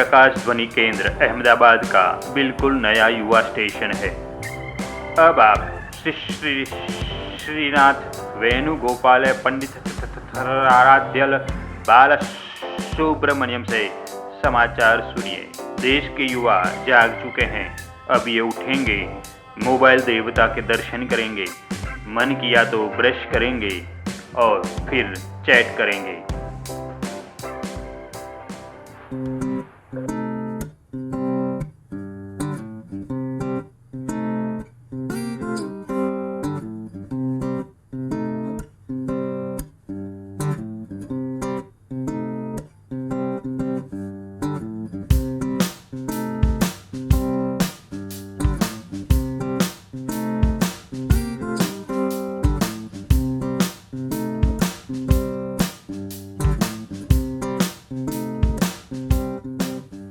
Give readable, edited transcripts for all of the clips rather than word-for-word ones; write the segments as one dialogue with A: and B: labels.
A: प्रकाश ध्वनि केंद्र अहमदाबाद का बिल्कुल नया युवा स्टेशन है। अब आप श्री श्रीनाथ वेणुगोपाल पंडित आराध्यल बाल सुब्रमण्यम से समाचार सुनिए। देश के युवा जाग चुके हैं, अब ये उठेंगे, मोबाइल देवता के दर्शन करेंगे, मन किया तो ब्रश करेंगे और फिर चैट करेंगे।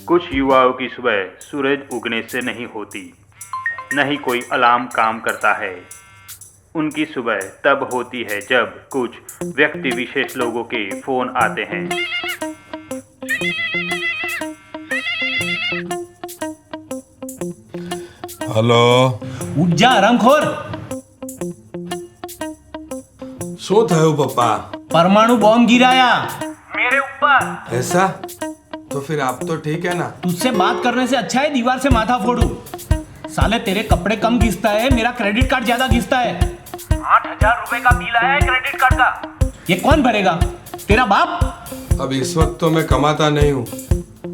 A: कुछ युवाओं की सुबह सूरज उगने से नहीं होती, न ही कोई अलार्म काम करता है। उनकी सुबह तब होती है जब कुछ व्यक्ति विशेष लोगों के फोन आते हैं।
B: हेलो,
C: उठ जा आरामखोर।
B: શું થયું પપ્પા?
C: परमाणु बॉम्ब गिराया मेरे ऊपर।
B: ऐसा? तो फिर आप तो ठीक है ना?
C: तुझसे बात करने से अच्छा है दीवार से माथा फोड़ू। साले तेरे कपड़े कम घिसता है, मेरा क्रेडिट कार्ड ज्यादा घिसता है। 8,000 रुपए का बिल आया है क्रेडिट कार्ड का। ये कौन भरेगा? तेरा बाप?
B: अब इस वक्त तो मैं कमाता नहीं हूँ।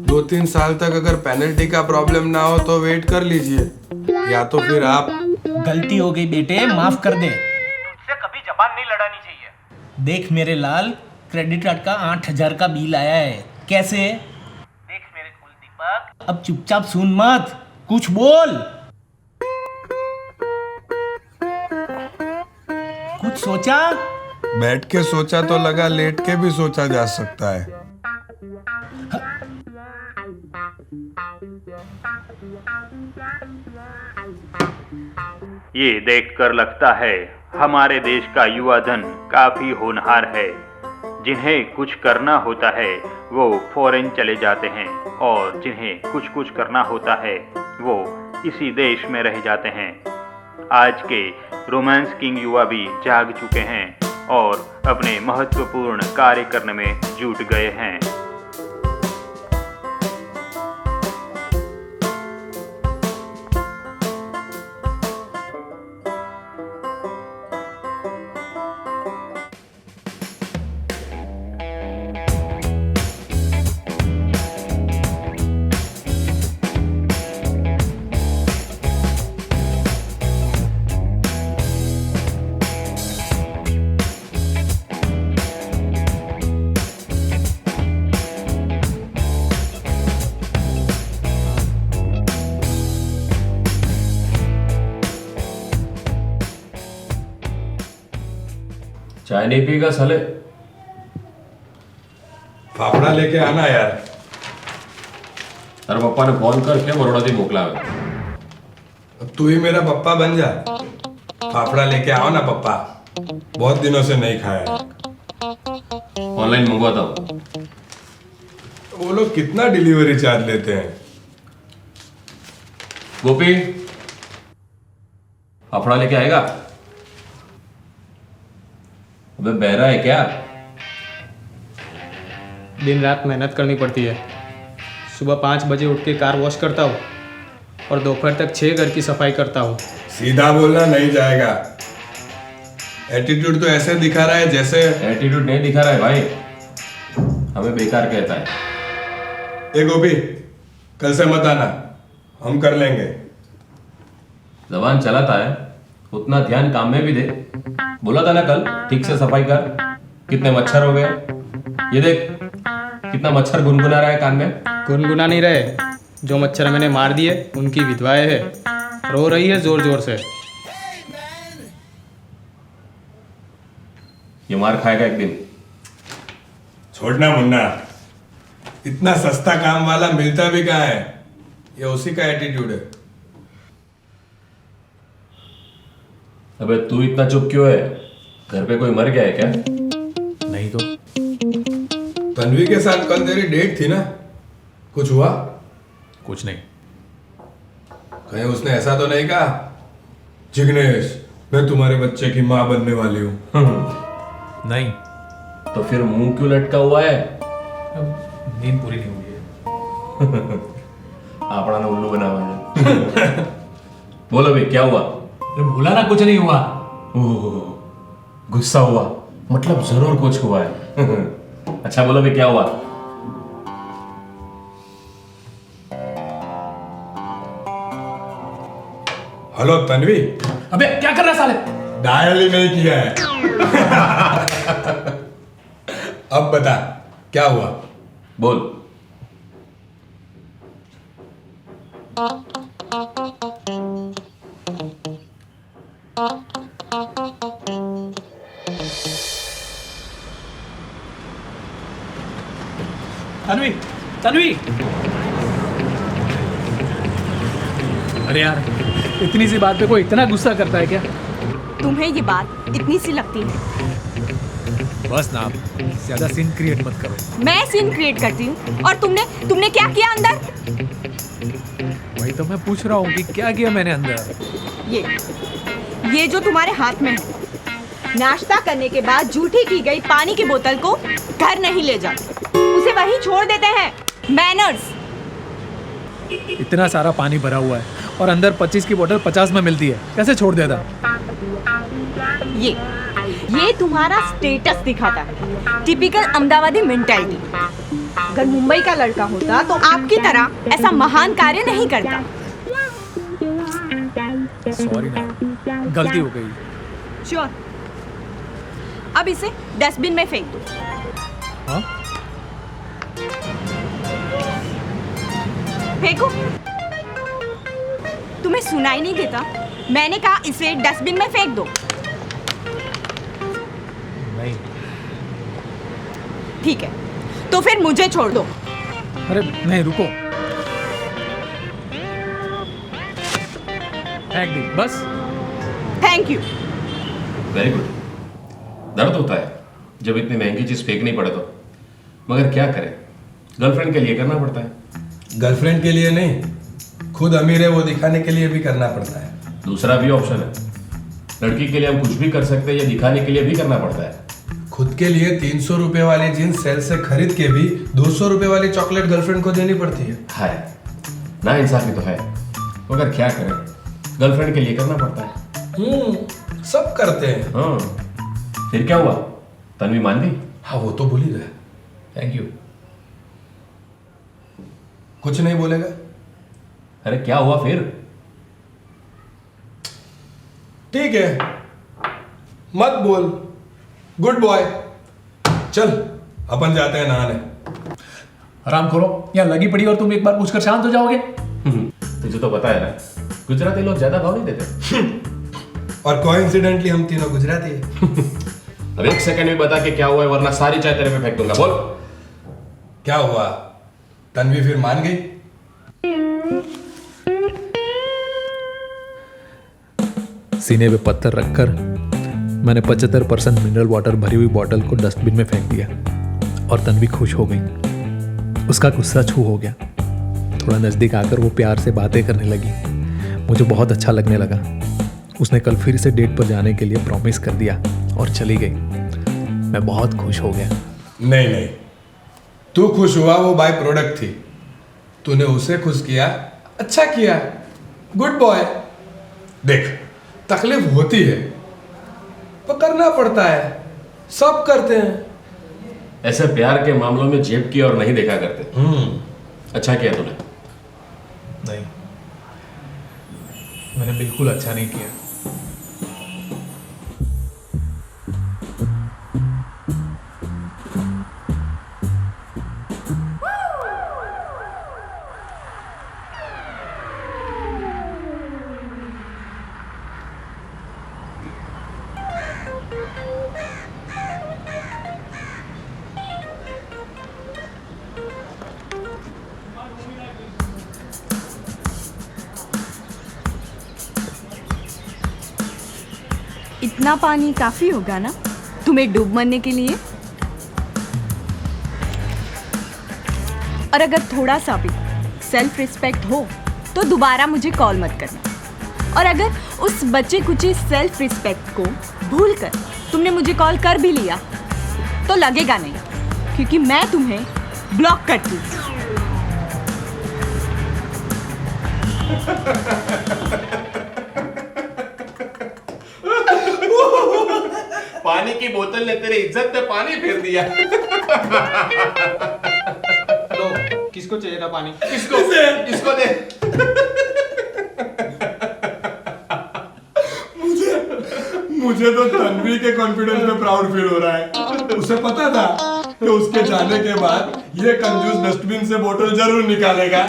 B: 2-3 साल तक अगर पेनल्टी का प्रॉब्लम ना हो तो वेट कर लीजिए, या तो फिर आप।
C: गलती हो गई बेटे, माफ कर दे। तुझसे कभी जबान नहीं लड़ानी चाहिए। देख मेरे लाल, क्रेडिट कार्ड का 8,000 का बिल आया है। कैसे? देख मेरे कुलदीपक, अब चुपचाप सुन मत, कुछ बोल। कुछ सोचा?
B: बैठ के सोचा तो लगा लेट के भी सोचा जा सकता है।
A: ये देखकर लगता है हमारे देश का युवा धन काफी होनहार है। जिन्हें कुछ करना होता है वो फॉरेन चले जाते हैं, और जिन्हें कुछ करना होता है वो इसी देश में रह जाते हैं। आज के रोमांस किंग युवा भी जाग चुके हैं और अपने महत्वपूर्ण कार्य करने में जुट गए हैं।
D: चाय नहीं पीगा साले?
B: फाफड़ा लेके आना यार।
D: तारे पप्पा ने फोन करके बरोड़ा थी मोकलावे।
B: अब तू ही मेरा पप्पा बन जा। फाफड़ा लेके आओ ना पप्पा, बहुत दिनों से नहीं खाया।
D: ऑनलाइन मंगवाता हूँ।
B: वो लोग कितना डिलीवरी चार्ज लेते हैं?
D: गोपी, फाफड़ा लेके आएगा? अबे बहरा है क्या?
E: दिन रात मेहनत करनी पड़ती है। सुबह 5 बजे उठ के कार वॉश करता हूँ और दोपहर तक 6 घर की सफाई करता हूँ।
B: सीधा बोलना नहीं जाएगा। एटीट्यूड तो ऐसे दिखा रहा है जैसे।
D: एटीट्यूड नहीं दिखा रहा है भाई, हमें बेकार कहता है।
B: ए गोपी, कल से मत आना, हम कर लेंगे।
D: जबान चलाता है, उतना ध्यान काम में भी दे। बोला था ना कल ठीक से सफाई कर। कितने मच्छर हो गए, ये देख कितना मच्छर गुनगुना रहा है कान में।
E: गुनगुना नहीं रहे, जो मच्छर मैंने मार दिए उनकी विधवाएं है, रो रही है जोर जोर से।
D: ये मार खाएगा एक दिन।
B: छोड़ना मुन्ना, इतना सस्ता काम वाला मिलता भी कहाँ है? ये उसी का एटीट्यूड है।
D: अबे तू इतना चुप क्यों है? घर पे कोई मर गया है क्या?
C: नहीं तो
B: तन्वी के साथ कल तेरी डेट थी ना, कुछ हुआ?
F: कुछ नहीं।
B: कहीं उसने ऐसा तो नहीं कहा, जिग्नेश मैं तुम्हारे बच्चे की माँ बनने वाली हूँ?
F: नहीं,
D: तो फिर मुंह क्यों लटका हुआ है?
F: नींद पूरी नहीं हुई है।
D: आपड़ा ने उल्लू बना हुआ है। बोलो भाई क्या हुआ?
F: बोला ना कुछ नहीं हुआ।
D: ओह, गुस्सा हुआ, मतलब जरूर कुछ हुआ है। अच्छा बोलो भाई क्या हुआ?
B: हेलो तन्वी।
F: अबे क्या कर रहा है साले?
B: डायल ही नहीं किया है। अब बता क्या हुआ?
D: बोल।
F: तन्वी, तन्वी। अरे यार, इतनी सी बात पे कोई इतना गुस्सा करता है क्या?
G: तुम्हें ये बात इतनी सी लगती है?
F: बस ना, आप ज्यादा सीन क्रिएट मत करो।
G: मैं सीन क्रिएट करती हूँ और तुमने क्या किया अंदर?
F: वही तो मैं पूछ रहा हूँ कि क्या किया मैंने अंदर।
G: ये जो तुम्हारे हाथ में है, नाश्ता करने के बाद झूठी की गई पानी की बोतल को घर नहीं ले जाते, उसे वहीं छोड़ देते हैं। मैनर्स।
F: इतना सारा पानी भरा हुआ है और अंदर 25 की बोतल 50 में मिलती है, कैसे छोड़ देता?
G: ये तुम्हारा स्टेटस दिखाता है, टिपिकल अहमदाबादी मेंटालिटी। अगर मुंबई का लड़का होता तो आपकी तरह ऐसा महान कार्य नहीं करता।
F: सॉरी ना, गलती हो गई।
G: श्योर। अब इसे डस्टबिन में फेंक दो।
F: हाँ?
G: फेंको। तुम्हें सुनाई नहीं देता? मैंने कहा इसे डस्टबिन में फेंक दो।
F: नहीं।
G: ठीक है, तो फिर मुझे छोड़ दो।
F: अरे नहीं, रुको। फेंक दी बस।
G: Thank you.
D: Very good. दर्द होता है जब इतनी महंगी चीज फेंकनी पड़े तो, मगर क्या करें, गर्लफ्रेंड के लिए करना पड़ता है।
B: गर्लफ्रेंड के लिए नहीं, खुद अमीर है वो दिखाने के लिए भी करना पड़ता है।
D: दूसरा भी ऑप्शन है, लड़की के लिए हम कुछ भी कर सकते हैं, ये दिखाने के लिए भी करना पड़ता है।
B: खुद के लिए 300 रुपए वाली जींस सेल से खरीद के भी 200 रुपए वाली चॉकलेट गर्लफ्रेंड को देनी पड़ती है।
D: ना इंसाफी तो है, मगर क्या करें, गर्लफ्रेंड के लिए करना पड़ता है।
B: सब करते हैं।
D: हाँ, फिर क्या हुआ? तन्वी मान गई?
B: हाँ वो तो भूल ही गए।
F: Thank you.
B: कुछ नहीं बोलेगा?
D: अरे क्या हुआ फिर?
B: ठीक है, मत बोल, गुड बॉय। चल अपन जाते हैं नहाने।
F: आराम करो, यहाँ लगी पड़ी और तुम एक बार पूछकर शांत हो जाओगे।
D: तुझे तो पता है ना, गुजराती लोग ज्यादा भाव नहीं देते।
B: और कोइंसिडेंटली हम तीनों गुजराती हैं।
D: अब एक सेकंड में बता के क्या हुआ है, वरना सारी चाय तेरे पे फेंक दूंगा। बोल
B: क्या हुआ? तन्वी फिर मान गई?
F: सीने पे पत्थर रखकर मैंने 75% मिनरल वाटर भरी हुई बोतल को डस्टबिन में फेंक दिया और तन्वी खुश हो गई। उसका गुस्सा छू हो गया। थोड़ा नज़दीक आकर वो प्यार से बातें करने लगी। मुझे बहुत अच्छा लगने लगा। उसने कल फिर से डेट पर जाने के लिए प्रॉमिस कर दिया और चली गई। मैं बहुत खुश हो गया।
B: नहीं नहीं, तू खुश हुआ वो बाय प्रोडक्ट थी। तूने उसे खुश किया, अच्छा किया, गुड बॉय। देख, तकलीफ होती है पर करना पड़ता है, सब करते हैं।
D: ऐसे प्यार के मामलों में जेब की और नहीं देखा करते। अच्छा किया तूने।
F: नहीं, मैंने बिल्कुल अच्छा नहीं किया।
G: इतना पानी काफी होगा ना तुम्हें डूब मरने के लिए? और अगर थोड़ा सा भी सेल्फ रिस्पेक्ट हो तो दोबारा मुझे कॉल मत करना। और अगर उस बच्चे कुचे सेल्फ रिस्पेक्ट को भूलकर तुमने मुझे कॉल कर भी लिया तो लगेगा नहीं, क्योंकि मैं तुम्हें ब्लॉक करती हूँ।
D: पानी की बोतल ने तेरी इज्जत पे पानी फेर दिया।
E: लो, किसको चाहिए था पानी?
D: किसको दे।
B: मुझे तो तन्वी के कॉन्फिडेंस में प्राउड फील हो रहा है। उसे पता था कि उसके जाने के बाद ये कंजूस डस्टबिन से बोतल जरूर निकालेगा।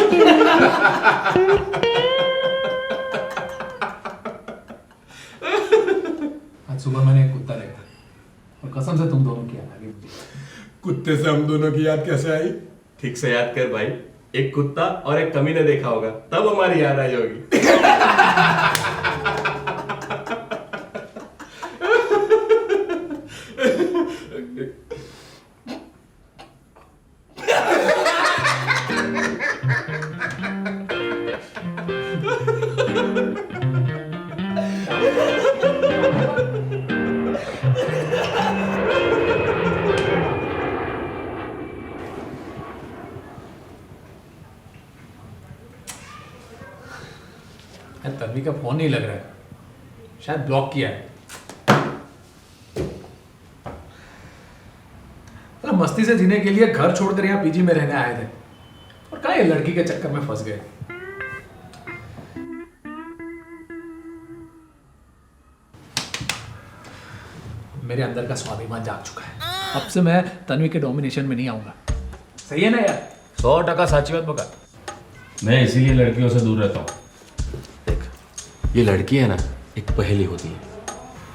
F: आज सुबह मैंने एक कुत्ता देखा और कसम से तुम दोनों की याद आ गई मुझे।
B: कुत्ते से हम दोनों की याद कैसे आई?
D: ठीक से याद कर भाई, एक कुत्ता और एक कमीने देखा होगा, तब हमारी याद आई होगी।
F: तन्वी का फोन नहीं लग रहा है, शायद ब्लॉक किया है। मतलब मस्ती से जीने के लिए घर छोड़कर यहाँ पीजी में रहने आए थे और कहाँ ये लड़की के चक्कर में फंस गए। मेरे अंदर का स्वाभिमान जाग चुका है। अब से मैं तन्वी के डोमिनेशन में नहीं आऊंगा। सही है ना यार?
D: 100% साची बात बका। मैं इसीलिए लड़कियों से दूर रहता हूँ। देख, ये लड़की है ना, एक पहेली होती है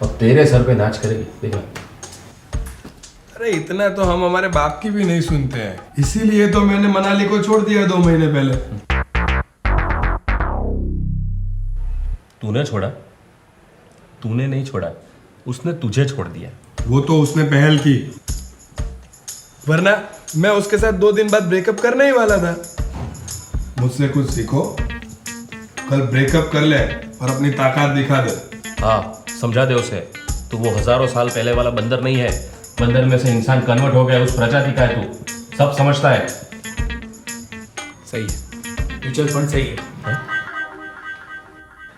D: और तेरे सर पे नाच करेगी, देखना।
B: अरे इतना तो हम हमारे बाप की भी नहीं सुनते हैं, इसीलिए तो मैंने मनाली को छोड़ दिया 2 महीने पहले।
D: तूने छोड़ा? तूने नहीं छोड़ा, उसने तुझे छोड़ दिया।
B: वो तो उसने पहल की, वरना मैं उसके साथ 2 दिन बाद ब्रेकअप करने ही वाला था। मुझसे कुछ सीखो, कल ब्रेकअप कर ले और अपनी ताकत दिखा दे।
D: हाँ, समझा दे उसे। तू वो हजारों साल पहले वाला बंदर नहीं है। बंदर में से इंसान कन्वर्ट हो गया, उस प्रजाति का है तू, सब समझता है।
F: सही है, म्यूचुअल फंड सही है।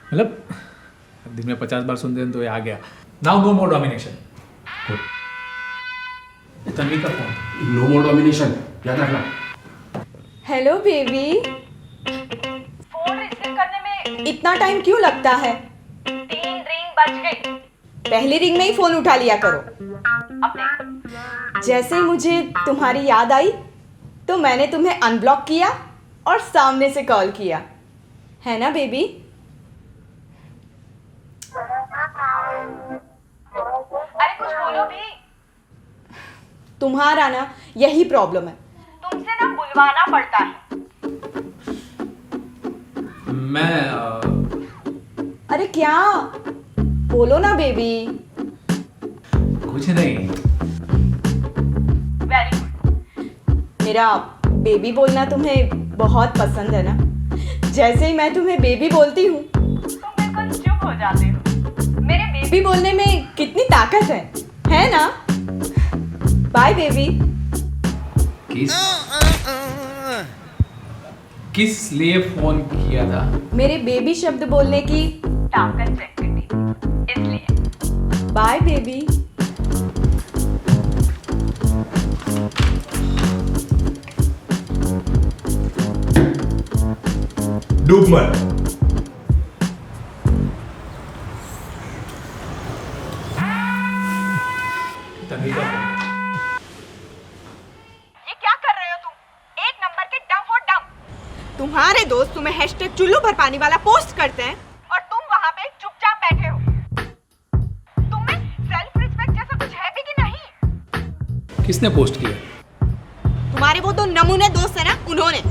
F: मतलब दिन में 50 बार सुनते हैं तो ये आ गया। नाउ नो मोर डोमिनेशन। तन्वी का फोन।
D: नो मोर डोमिनेशन, याद रखना।
G: Hello baby. फोन रिसीव करने में इतना टाइम क्यों लगता है? 3 रिंग बज गई। पहली रिंग में ही फोन उठा लिया करो। जैसे ही मुझे तुम्हारी याद आई तो मैंने तुम्हें अनब्लॉक किया और सामने से कॉल किया, है ना बेबी? अरे कुछ बोलो भी। तुम्हारा ना यही प्रॉब्लम है, तुमसे ना बुलवाना पड़ता है।
F: मैं
G: अरे क्या? बोलो ना बेबी।
F: कुछ नहीं।
G: Very good. मेरा बेबी बोलना तुम्हें बहुत पसंद है ना? जैसे ही मैं तुम्हें बेबी बोलती हूँ तुम बिल्कुल चुप हो जाते हो। मेरे बेबी बोलने में कितनी ताकत है ना? Bye baby.
F: किस लिए फोन किया था?
G: मेरे बेबी शब्द बोलने की ताकत चेक करनी थी, इसलिए। Bye baby.
B: डूब मत।
F: तन्वी का फोन।
G: ये क्या कर रहे हो तुम? एक नंबर के डम हो डम। तुम्हारे दोस्त तुम्हें हैशटैग चुल्लू भर पानी वाला पोस्ट करते हैं और तुम वहां पे चुपचाप बैठे हो। तुम में सेल्फ रिस्पेक्ट जैसा कुछ है भी कि नहीं?
F: किसने पोस्ट किया?
G: तुम्हारे वो तो नमूने दोस्त है ना, उन्होंने।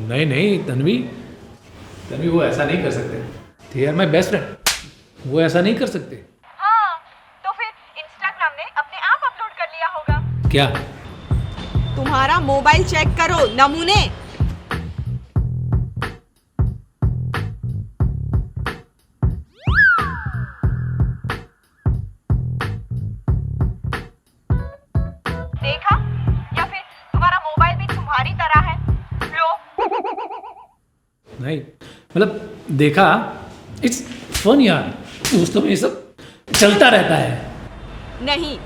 F: नहीं नहीं तन्वी, तन्वी वो ऐसा नहीं कर सकते। They are my best friend, वो ऐसा नहीं कर सकते।
G: हाँ, तो फिर इंस्टाग्राम ने अपने आप अपलोड कर लिया होगा।
F: क्या?
G: तुम्हारा मोबाइल चेक करो नमूने। देखा? या फिर तुम्हारा मोबाइल भी तुम्हारी तरह है? लो।
F: नहीं मतलब देखा, इट्स फन यार, दोस्तों में ये सब चलता रहता है।
G: नहीं,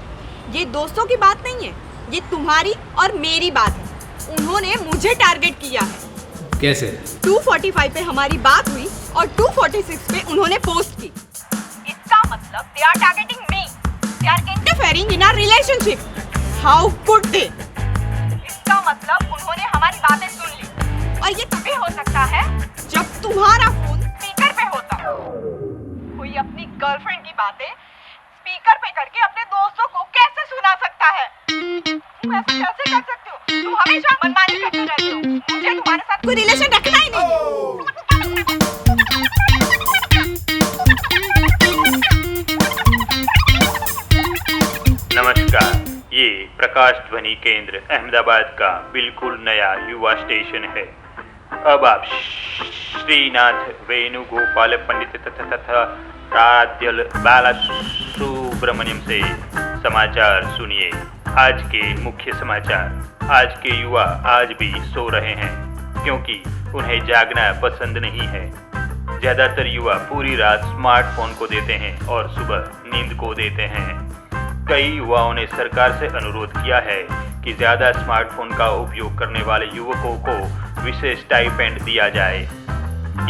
G: ये दोस्तों की बात नहीं है, ये तुम्हारी और मेरी बात है। उन्होंने मुझे टारगेट किया है।
F: कैसे?
G: 245 पे हमारी बात हुई और 246 पे उन्होंने पोस्ट की। इसका मतलब they are targeting me, they are interfering in our relationship. How could they? इसका मतलब उन्होंने हमारी बातें सुन ली। और ये तभी हो सकता है जब तुम्हारा फोन स्पीकर पे होता। कोई अपनी गर्लफ्रेंड की बातें स्पीकर पे करके अपने दोस्तों को कैसे सुना सकता है? तुम ऐसे कैसे कर सकते हो? तुम हमेशा मनमानी करते रहते हो। मुझे तुम्हारे साथ कोई रिलेशन रखना ही नहीं।
A: नमस्कार, ये प्रकाश ध्वनि केंद्र अहमदाबाद का बिल्कुल नया युवा स्टेशन है। अब आप श्रीनाथ वेणुगोपाल पंडित तथा राध्यल बाला सुब्रमण्यम से समाचार सुनिए। आज के मुख्य समाचार। आज के युवा आज भी सो रहे हैं क्योंकि उन्हें जागना पसंद नहीं है। ज्यादातर युवा पूरी रात स्मार्टफोन को देते हैं और सुबह नींद को देते हैं। कई युवाओं ने सरकार से अनुरोध किया है कि ज्यादा स्मार्टफोन का उपयोग करने वाले युवकों को विशेष स्टाइपेंड दिया जाए।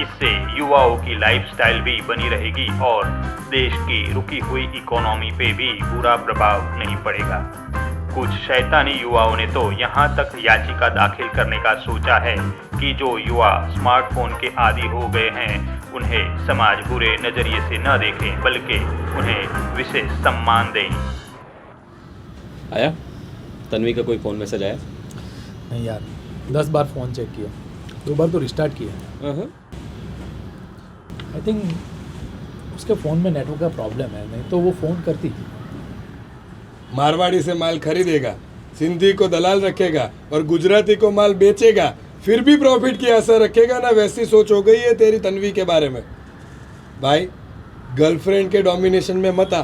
A: इससे युवाओं की लाइफस्टाइल भी बनी रहेगी और देश की रुकी हुई इकोनॉमी पे भी बुरा प्रभाव नहीं पड़ेगा। कुछ शैतानी युवाओं ने तो यहाँ तक याचिका दाखिल करने का सोचा है कि जो युवा स्मार्टफोन के आदी हो गए हैं उन्हें समाज बुरे नजरिए से न देखे बल्कि उन्हें विशेष सम्मान दें।
D: आया तन्वी का कोई फ़ोन मैसेज आया?
F: नहीं यार, 10 बार फ़ोन चेक किया, 2 बार तो रिस्टार्ट किया। आई थिंक उसके फ़ोन में नेटवर्क का प्रॉब्लम है, नहीं तो वो फ़ोन करती।
B: मारवाड़ी से माल खरीदेगा, सिंधी को दलाल रखेगा और गुजराती को माल बेचेगा, फिर भी प्रॉफिट की आशा रखेगा ना। वैसी सोच हो गई है तेरी तन्वी के बारे में। भाई गर्लफ्रेंड के डोमिनेशन में मत आ।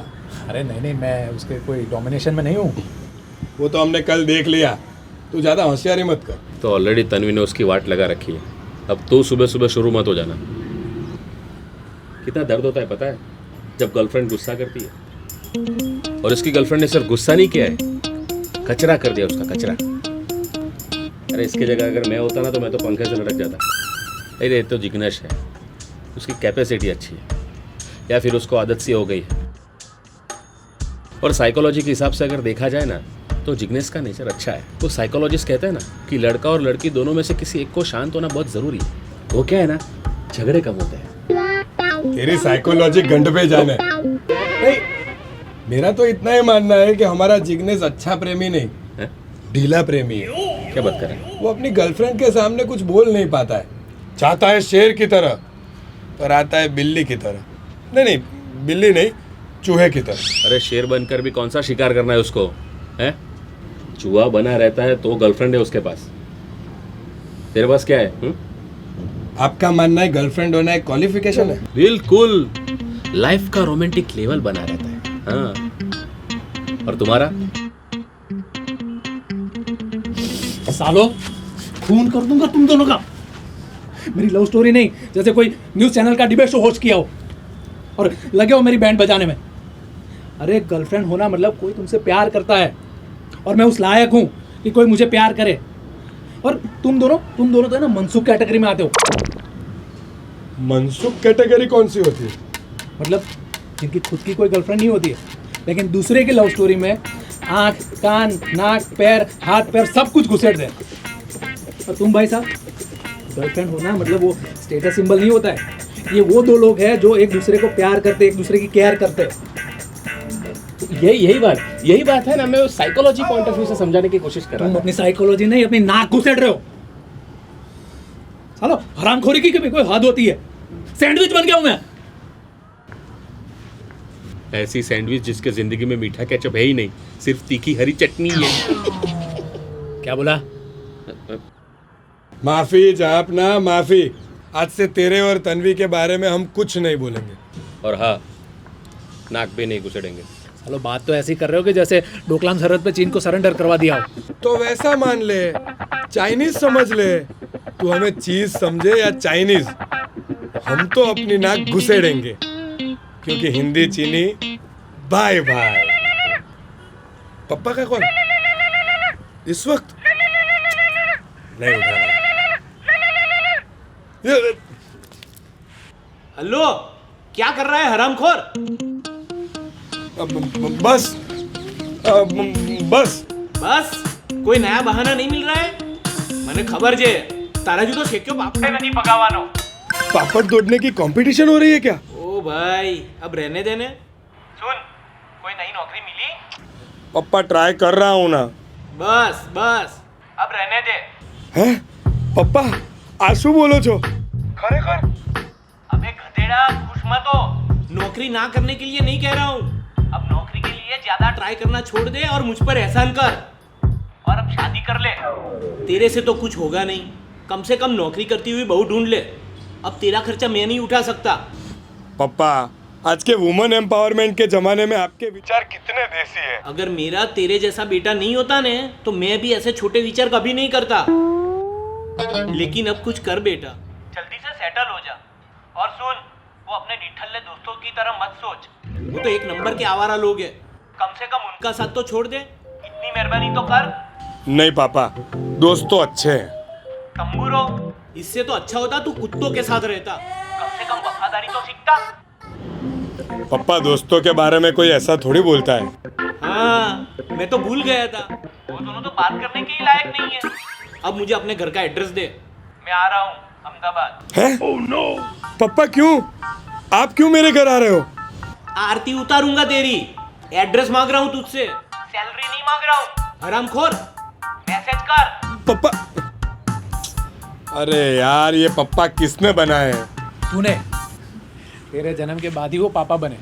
F: अरे नहीं, मैं उसके कोई डोमिनेशन में नहीं हूँ।
B: वो तो हमने कल देख लिया, तू ज़्यादा होशियारी मत कर।
D: तो ऑलरेडी तन्वी ने उसकी वाट लगा रखी है। अब तो सुबह सुबह शुरू मत हो जाना। कितना दर्द होता है पता है जब गर्लफ्रेंड गुस्सा करती है। और इसकी गर्लफ्रेंड ने सिर्फ गुस्सा नहीं किया है, कचरा कर दिया उसका, कचरा। अरे इसकी जगह अगर मैं होता ना तो मैं तो पंखे से लटक जाता। अरे ये तो जिग्नेश है, उसकी कैपेसिटी अच्छी है या फिर उसको आदत सी हो गई है। और साइकोलॉजी के हिसाब से अगर देखा जाए ना तो जिग्नेश का नेचर अच्छा है। तो साइकोलॉजिस्ट कहते हैं ना कि लड़का और लड़की दोनों में से किसी एक को शांत होना बहुत ज़रूरी है। वो क्या है ना, झगड़े कम होते हैं।
B: तेरी साइकोलॉजी गंड पे जाने। नहीं, मेरा तो इतना ही मानना है कि हमारा जिग्नेश अच्छा प्रेमी नहीं
D: है?
B: ढीला प्रेमी है।
D: क्या बात कर रहे हैं?
B: वो अपनी गर्लफ्रेंड के सामने कुछ बोल नहीं पाता है। चाहता है शेर की तरह पर आता है बिल्ली की तरह। नहीं, बिल्ली नहीं, चूहे की तरह।
D: अरे शेर बनकर भी कौन सा शिकार करना है उसको, है? चूहा बना रहता है तो गर्लफ्रेंड है उसके पास। तेरे पास क्या है?
B: आपका मानना है गर्लफ्रेंड होना एक क्वालिफिकेशन है?
D: बिल्कुल, लाइफ का रोमांटिक लेवल बना रहता है। हाँ, और तुम्हारा?
F: सालो, खून कर दूंगा तुम दोनों का। मेरी लव स्टोरी नहीं जैसे कोई न्यूज़ चैनल का डिबेट शो होस्ट किया हो और लगे हो मेरी बैंड बजाने में। अरे गर्लफ्रेंड होना मतलब कोई तुमसे प्यार करता है और मैं उस लायक हूँ कि कोई मुझे प्यार करे। और तुम दोनों तो है ना मनसुख कैटेगरी में आते हो।
B: मनसुख कैटेगरी कौन सी होती है?
F: मतलब जिनकी खुद की कोई गर्लफ्रेंड नहीं होती है लेकिन दूसरे की लव स्टोरी में आँख, कान, नाक, पैर, हाथ पैर सब कुछ घुसेड़ दे। और तुम भाई साहब, गर्लफ्रेंड होना मतलब वो स्टेटस सिंबल नहीं होता है। ये वो दो लोग हैं जो एक दूसरे को प्यार करते, एक दूसरे की केयर करते हैं।
D: यही बात है ना। मैं साइकोलॉजी पॉइंट ऑफ व्यू से समझाने की कोशिश कर रहा
F: तुम
D: हूँ।
F: अपनी साइकोलॉजी नहीं, अपनी नाक घुसेड़ रहे हो। चलो, हरामखोरी की भी कोई हद होती है। सैंडविच बन गया हूं मैं।
D: ऐसी सैंडविच जिसके जिंदगी में मीठा केचप है ही नहीं, सिर्फ तीखी हरी चटनी है।
F: क्या बोला?
B: माफी जापना, माफी। आज से तेरे और तन्वी के बारे में हम कुछ नहीं बोलेंगे।
D: और हाँ, नाक भी नहीं कुचड़ेंगे।
F: चलो, बात तो ऐसी कर रहे हो कि जैसे डोकलाम सरहद पे चीन को सरेंडर करवा दिया हो।
B: तो वैसा मान ले, चाइनीज समझ ले। तू हमें चीज समझे या चाइनीज, हम तो अपनी नाक घुसेड़ेंगे, क्योंकि हिंदी चीनी बाय बाय। पप्पा का कॉल इस वक्त नहीं उठा रहा।
C: हेलो, क्या कर रहा है हरामखोर?
B: बस बस
C: बस कोई नया बहाना नहीं मिल रहा है? મને ખબર છે તારા જુદો શેક્યો પાપડે નથી પકાવવાનો।
B: पापड़ तोड़ने की कंपटीशन हो रही है क्या?
C: ओ भाई, अब रहने देने। सुन, कोई नई नौकरी मिली?
B: पप्पा ट्राई कर रहा हूँ ना।
C: बस बस, अब रहने दे।
B: हैं? पप्पा आंसू बोलो छो? खरेखर?
C: अबे गधेड़ा, खुश मत हो। नौकरी ना करने के लिए नहीं कह रहा हूँ। अब नौकरी के लिए ज्यादा ट्राई करना छोड़ दे और मुझ पर एहसान कर, और अब शादी कर ले। तेरे से तो कुछ होगा नहीं, कम से कम नौकरी करती हुई बहू ढूंढ ले। अब तेरा खर्चा मैं नहीं उठा सकता।
B: पप्पा, आज के वुमेन एम्पावरमेंट के जमाने में आपके विचार कितने देसी है।
C: अगर मेरा तेरे जैसा बेटा नहीं होता ने, तो मैं भी ऐसे छोटे विचार कभी नहीं करता। लेकिन अब कुछ कर बेटा, जल्दी से सेटल हो जा। और सुन, वो अपने निठल्ले दोस्तों की तरह मत सोच, वो तो एक नंबर के आवारा लोग हैं। कम से कम उनका साथ तो छोड़ दे, इतनी मेहरबानी तो कर।
B: नहीं पापा, दोस्त तो अच्छे हैं।
C: तंबूरो, इससे तो अच्छा होता तू कुत्तों के साथ रहता, कम से कम वफादारी तो सीखता।
B: पप्पा, दोस्तों के बारे में कोई ऐसा थोड़ी बोलता है।
C: हाँ, मैं तो भूल गया था, वो दोनों तो बात करने के ही लायक नहीं है। अब मुझे अपने घर का एड्रेस दे, मैं आ रहा हूँ अहमदाबाद।
B: हैं? Oh, no. पप्पा क्यों? आप क्यों मेरे घर आ रहे हो?
C: आरती उतारूंगा तेरी। एड्रेस मांग रहा हूँ तुझसे, सैलरी नहीं मांग रहा हूँ। हरामखोर, मैसेज कर।
B: पप्पा, अरे यार, ये पप्पा किसने बनाए हैं?
F: तूने। तेरे जन्म के बाद ही वो पापा बने,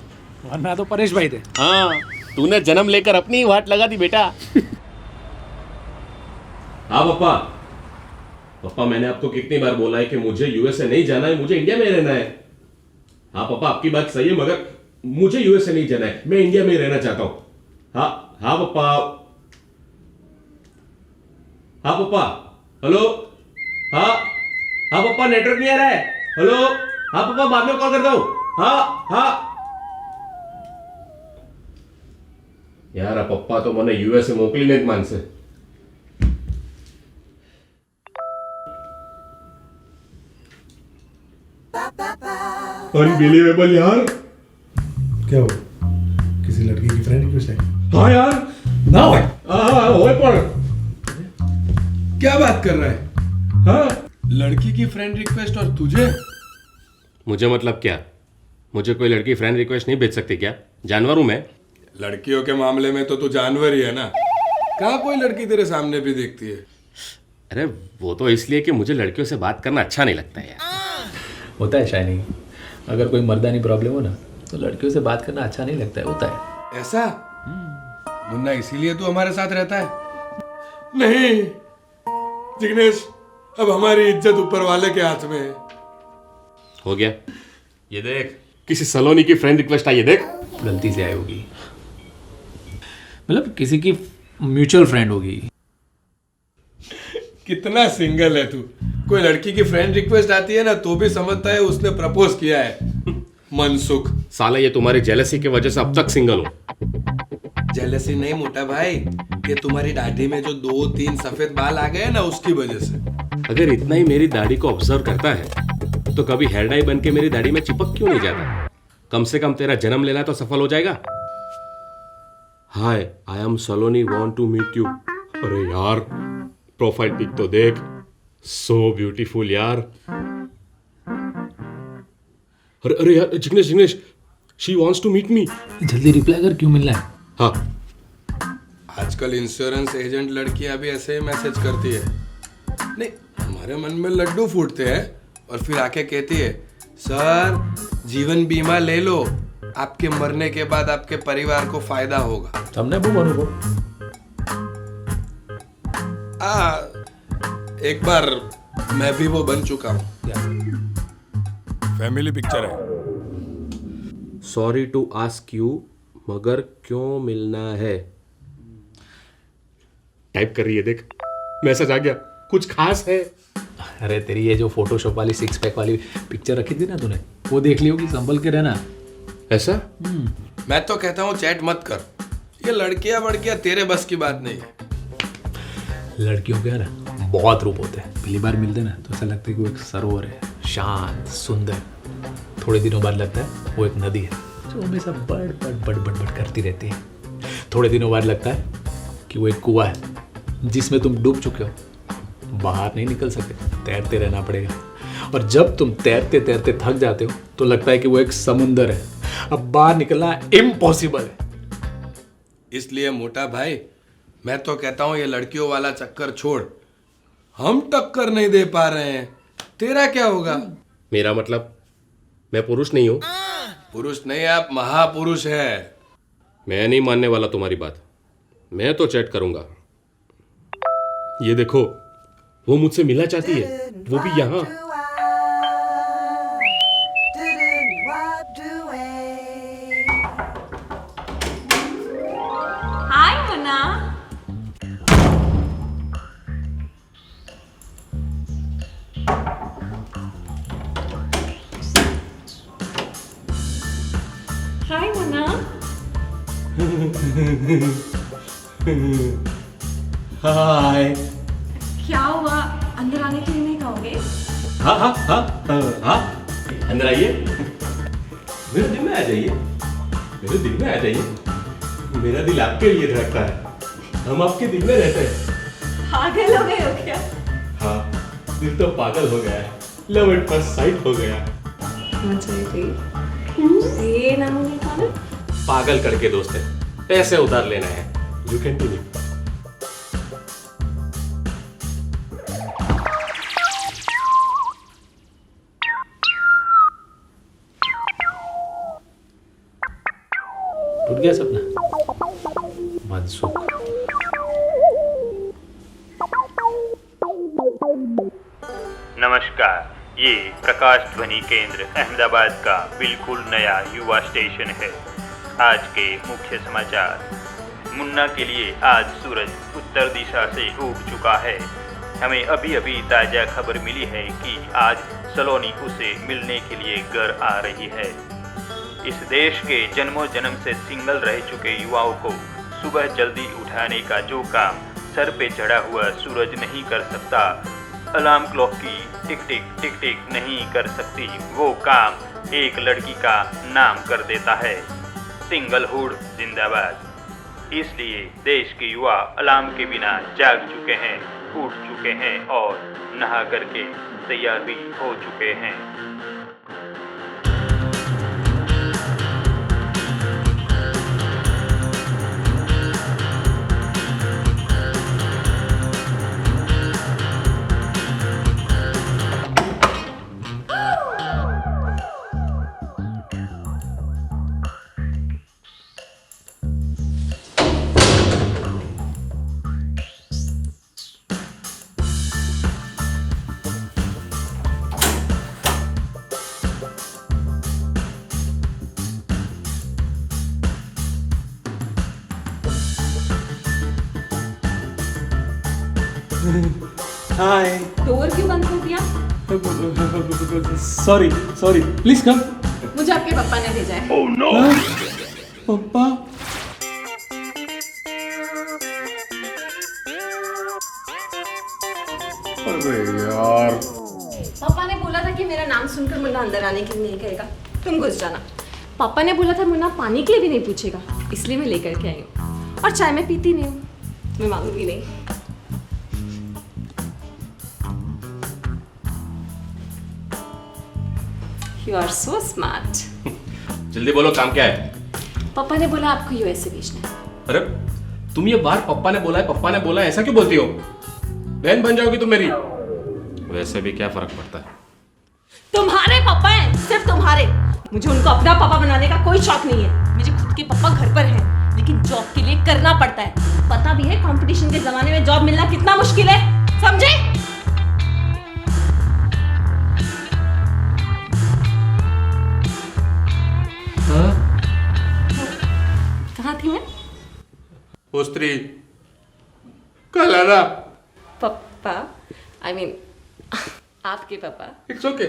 F: वरना तो परेश भाई थे।
D: हाँ, तूने जन्म लेकर अपनी ही वाट लगा दी बेटा। हाँ पापा, पापा मैंने आपको कितनी बार बोला है कि मुझे यूएसए नहीं जाना है, मुझे इंडिया में रहना है। हाँ पापा, आपकी बात सही है, मगर मुझे यूएसए नहीं जाना है, मैं इंडिया में ही रहना चाहता हूँ। हाँ हाँ पापा, हाँ पापा, हेलो, हाँ हाँ पापा, नेटवर्क नहीं आ रहा है। हेलो, हाँ पापा, बाद में कॉल करता हूँ। हाँ हाँ यार, पप्पा तो મને યુએસએ મોકલીને જ માનશે। अनबिलीवेबल यार।
B: क्या हो? किसी लड़की की फ्रेंड रिक्वेस्ट है?
D: हाँ यार,
B: ना हो।
D: हाँ होए पर।
B: क्या बात कर रहा है?
D: हाँ,
B: लड़की की फ्रेंड रिक्वेस्ट और तुझे?
D: मुझे मतलब क्या? मुझे कोई लड़की फ्रेंड रिक्वेस्ट नहीं भेज सकती क्या? जानवर हूं मैं?
B: लड़कियों के मामले में तो तू जानवर ही है ना। कहाँ कोई लड़की तेरे सामने भी देखती है?
D: अरे वो तो इसलिए कि मुझे लड़कियों से बात करना अच्छा नहीं लगता है यार।
F: होता है शाइनी, अगर कोई मर्दानी प्रॉब्लम हो ना, तो लड़कियों से बात करना अच्छा नहीं लगता है, होता है।
B: ऐसा? मुन्ना, इसीलिए तू हमारे साथ रहता है? नहीं जिग्नेश, अब हमारी इज्जत ऊपर वाले के हाथ में है।
D: हो गया, ये देख, किसी सलोनी की फ्रेंड रिक्वेस्ट आई है, देख।
F: गलती से आई होगी, मतलब किसी की म्यूचुअल फ्रेंड होगी।
B: कितना सिंगल है तू। कोई लड़की की फ्रेंड रिक्वेस्ट आती है ना, तो भी समझता है उसने प्रपोज किया है। मनसुख
D: साला, ये तुम्हारी जेलसी की वजह से अब तक सिंगल हूँ।
B: जेलसी नहीं मोटा भाई, ये तुम्हारी दाढ़ी में जो 2-3 सफेद बाल आ गए ना, उसकी वजह से।
D: अगर इतना ही मेरी दाढ़ी को ऑब्जर्व करता है, तो कभी हेयर डाई बन के मेरी दाढ़ी में चिपक क्यों नहीं जाता? कम से कम तेरा जन्म लेना तो सफल हो जाएगा। Hi, I am Saloni, want to meet you. अरे यार, प्रोफाइल पिक तो देख, सो ब्यूटीफुल यार। अरे अरे यार, Jignesh, she wants to meet me.
F: जल्दी रिप्लाई कर, क्यों मिलना है?
D: हाँ,
B: आजकल इंश्योरेंस एजेंट लड़कियां भी ऐसे ही मैसेज करती है। नहीं, हमारे मन में लड्डू फूटते हैं और फिर आके कहती है, सर जीवन बीमा ले लो, आपके मरने के बाद आपके परिवार को फायदा होगा।
F: તમને બહુ અનુભવ।
B: हाँ, एक बार मैं भी वो बन चुका हूँ। फैमिली पिक्चर है।
D: सॉरी टू आस्क यू, मगर क्यों मिलना है? टाइप कर रही है, देख मैसेज आ गया। कुछ खास है?
F: अरे तेरी ये जो फोटोशॉप वाली 6 पैक वाली पिक्चर रखी थी ना तूने, वो देख ली होगी, संभल के रहना।
D: ऐसा?
B: मैं तो कहता हूँ चैट मत कर, ये लड़कियां बड़कियां तेरे बस की बात नहीं है।
F: लड़कियों के ना बहुत रूप होते हैं, पहली बार मिलते ना तो ऐसा लगता है कि वो एक सरोवर है, शांत सुंदर। थोड़े दिनों बाद लगता है वो एक नदी है जो हमेशा बड़ बड़ बड़ बड़ बड़ करती रहती है। थोड़े दिनों बाद लगता है कि वो एक कुआं है जिसमें तुम डूब चुके हो, बाहर नहीं निकल सकते, तैरते रहना पड़ेगा। और जब तुम तैरते तैरते थक जाते हो तो लगता है कि वो एक समुंदर है, अब बाहर निकलना इम्पॉसिबल है।
B: इसलिए मोटा भाई, मैं तो कहता हूँ ये लड़कियों वाला चक्कर छोड़। हम टक्कर नहीं दे पा रहे हैं, तेरा क्या होगा?
D: मेरा मतलब मैं पुरुष नहीं हूं।
B: पुरुष नहीं, आप महापुरुष है।
D: मैं नहीं मानने वाला तुम्हारी बात, मैं तो चैट करूंगा। ये देखो, वो मुझसे मिलना चाहती है, वो भी यहाँ।
G: हाय मुन्ना। हाय मुन्ना।
D: हाय।
G: क्या हुआ, अंदर आने के लिए नहीं कहोगे?
D: हाँ हाँ हाँ हाँ, अंदर आइए, मेरे दिल में आ जाइए, मेरे दिल में आ जाइए। मेरा दिल आपके लिए धड़कता है, हम आपके दिल में रहते हैं।
G: पागल हो गए हो क्या?
D: हाँ, दिल तो पागल हो गया है, लव एट फर्स्ट साइट हो गया।
G: ये नाम नहीं था ना?
D: पागल करके दोस्त है, पैसे उधार लेना है। You can do it.
F: टूट गया सपना? मनसुख।
A: नमस्कार, ये प्रकाश ध्वनि केंद्र अहमदाबाद का बिल्कुल नया युवा स्टेशन है। आज के मुख्य समाचार। मुन्ना के लिए आज सूरज उत्तर दिशा से उग चुका है। हमें अभी अभी ताज़ा खबर मिली है कि आज सलोनी उसे मिलने के लिए घर आ रही है। इस देश के जन्मों जन्म से सिंगल रह चुके युवाओं को सुबह जल्दी उठाने का जो काम सर पे चढ़ा हुआ सूरज नहीं कर सकता, अलार्म क्लॉक की टिक टिक टिक टिक नहीं कर सकती, वो काम एक लड़की का नाम कर देता है। सिंगलहुड जिंदाबाद। इसलिए देश के युवा अलार्म के बिना जाग चुके हैं, उठ चुके हैं और नहा करके तैयार भी हो चुके हैं।
E: हाय।
G: डोर क्यों बंद कर दिया?
E: Sorry sorry, please come.
G: मुझे आपके पापा ने भेजा है।
A: Oh no!
E: पापा।
B: अरे यार,
G: पापा ने बोला था कि मेरा नाम सुनकर मुन्ना अंदर आने के लिए नहीं कहेगा, तुम घुस जाना। पापा ने बोला था मुन्ना पानी के लिए भी नहीं पूछेगा, इसलिए मैं लेकर के आई हूँ। और चाय मैं पीती नहीं हूँ, मैं मांगूंगी नहीं। You are so smart.
D: जल्दी बोलो, काम क्या है?
G: पापा ने बोला आपको यूएसए भेजना है।
D: अरे तुम ये बार पप्पा ने बोला है ऐसा क्यों बोलती हो? बहन बन जाओगी तुम मेरी। वैसे भी क्या फर्क पड़ता है?
G: तुम्हारे पापा हैं, सिर्फ तुम्हारे। मुझे उनको अपना पापा बनाने का कोई शौक नहीं है। मुझे खुद के पापा घर पर हैं,
H: की जॉब के लिए करना पड़ता है। पता भी है कंपटीशन के जमाने में जॉब मिलना कितना मुश्किल है, समझे? कहाँ थी मैं?
B: स्त्री कल आना।
H: पप्पा, आई मीन आपके पापा।
B: It's okay.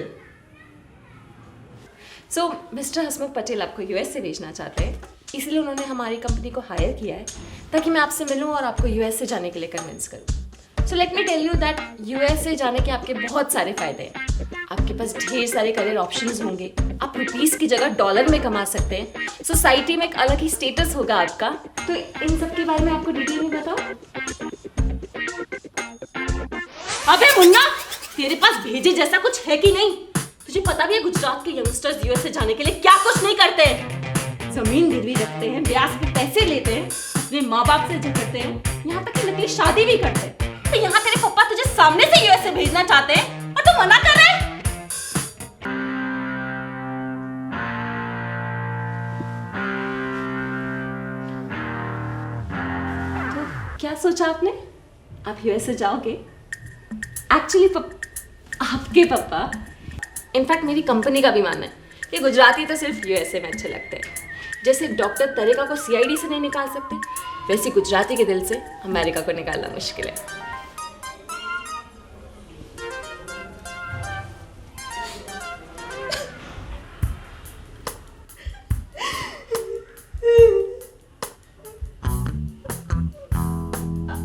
H: सो मिस्टर हसमुख पटेल आपको यूएस से भेजना चाहते हैं, इसलिए उन्होंने हमारी कंपनी को हायर किया है ताकि मैं आपसे मिलूं और आपको यूएस से जाने के लिए कन्विंस करूं। So let me tell you that US से जाने के आपके बहुत सारे फायदे हैं। आपके पास ढेर सारे करियर ऑप्शंस होंगे, आप रुपीस की जगह डॉलर में कमा सकते हैं, सोसाइटी में एक अलग ही स्टेटस होगा आपका। तो इन सब के बारे में आपको डिटेल में बताओ। अबे मुन्ना, तेरे पास भेजे जैसा कुछ है कि नहीं? तुझे पता भी है गुजरात के यंगस्टर्स यूएस से जाने के लिए क्या कुछ नहीं करते हैं। जमीन गिरवी रखते हैं, ब्याज पे पैसे लेते हैं, अपने माँ बाप से झगड़ते हैं, यहाँ तक कि नकली शादी भी करते हैं। तो यहाँ तेरे पापा तुझे सामने से यूएस से भेजना चाहते हैं और तू मना कर रहा है। तो क्या सोचा आपने? आप यूएस से जाओगे? एक्चुअली आपके पापा, इनफैक्ट मेरी कंपनी का भी मानना है कि गुजराती तो सिर्फ यूएसए में अच्छे लगते हैं। जैसे डॉक्टर तरेका को सीआईडी से नहीं निकाल सकते, वैसे गुजराती के दिल से अमेरिका को निकालना मुश्किल है।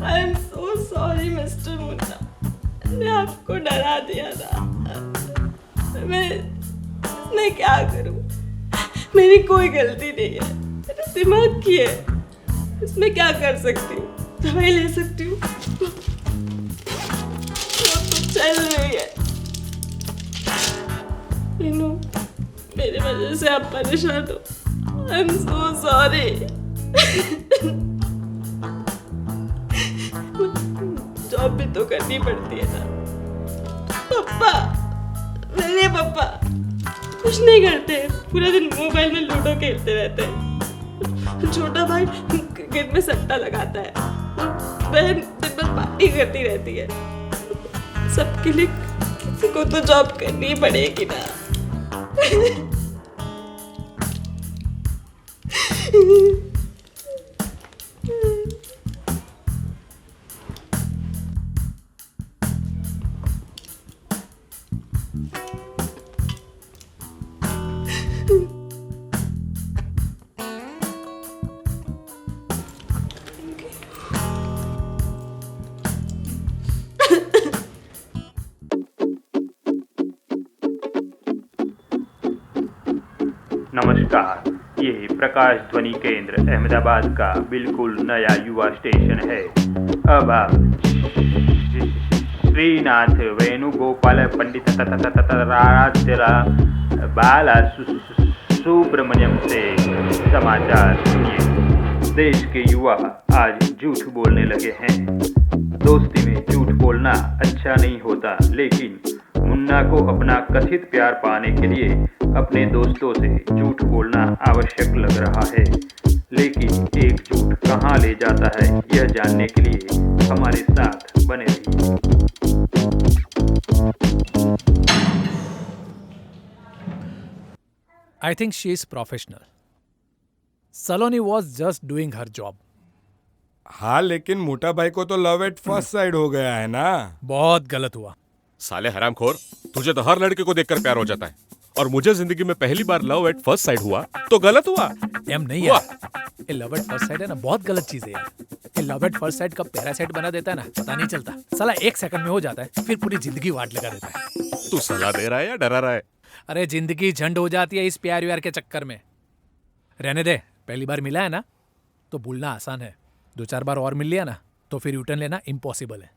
H: I am so sorry mister Munna, मैंने आपको डरा दिया था। मैं क्या करूं? मेरी कोई गलती नहीं है, मेरे दिमाग की है। इसमें क्या कर सकती हूँ? दवाई ले सकती हूँ, वो तो चल रही है। मीनू, मेरी वजह से आप परेशान हो। I am so sorry. Job भी तो करनी पड़ती है ना। पापा, मेरे पापा कुछ नहीं करते, पूरा दिन मोबाइल में लूडो खेलते रहते हैं। छोटा भाई क्रिकेट में सट्टा लगाता है, बहन दिन भर पार्टी करती रहती है। सबके लिए किसी को तो जॉब करनी ही पड़ेगी ना।
A: नमस्कार, ये प्रकाश ध्वनि केंद्र अहमदाबाद का बिल्कुल नया युवा स्टेशन है। अब आप श्रीनाथ वेणुगोपाल पंडित बाला सुब्रमण्यम से समाचार सुनिए। देश के युवा आज झूठ बोलने लगे हैं। दोस्ती में झूठ बोलना अच्छा नहीं होता, लेकिन मुन्ना को अपना कथित प्यार पाने के लिए अपने दोस्तों से झूठ बोलना आवश्यक लग रहा है। लेकिन एक झूठ कहाँ ले जाता है, यह जानने के लिए हमारे साथ बने रहिए।
F: I think she is professional. Saloni was just doing her job.
I: हाँ, लेकिन मोटा भाई को तो लव एट फर्स्ट साइड हो गया है ना।
F: बहुत गलत हुआ।
J: साले हरामखोर, तुझे तो हर लड़के को देखकर प्यार हो जाता है, और मुझे जिंदगी में पहली बार लव एट फर्स्ट साइड हुआ तो गलत हुआ।
F: एम नहीं यार, ये लव एट फर्स्ट साइड है ना, बहुत गलत चीज है यार। ये लव एट फर्स्ट साइड कब पैरासाइट बना देता है ना, पता नहीं चलता। साला 1 सेकंड में हो जाता है, फिर पूरी जिंदगी वाट लगा देता है।
J: तू सलाह दे रहा है या डरा रहा है?
F: अरे जिंदगी झंड हो जाती है इस प्यार व्यार के चक्कर में। रहने दे, पहली बार मिला है ना तो भूलना आसान है, 2-4 बार और मिल लिया ना तो फिर रिटर्न लेना इम्पॉसिबल है।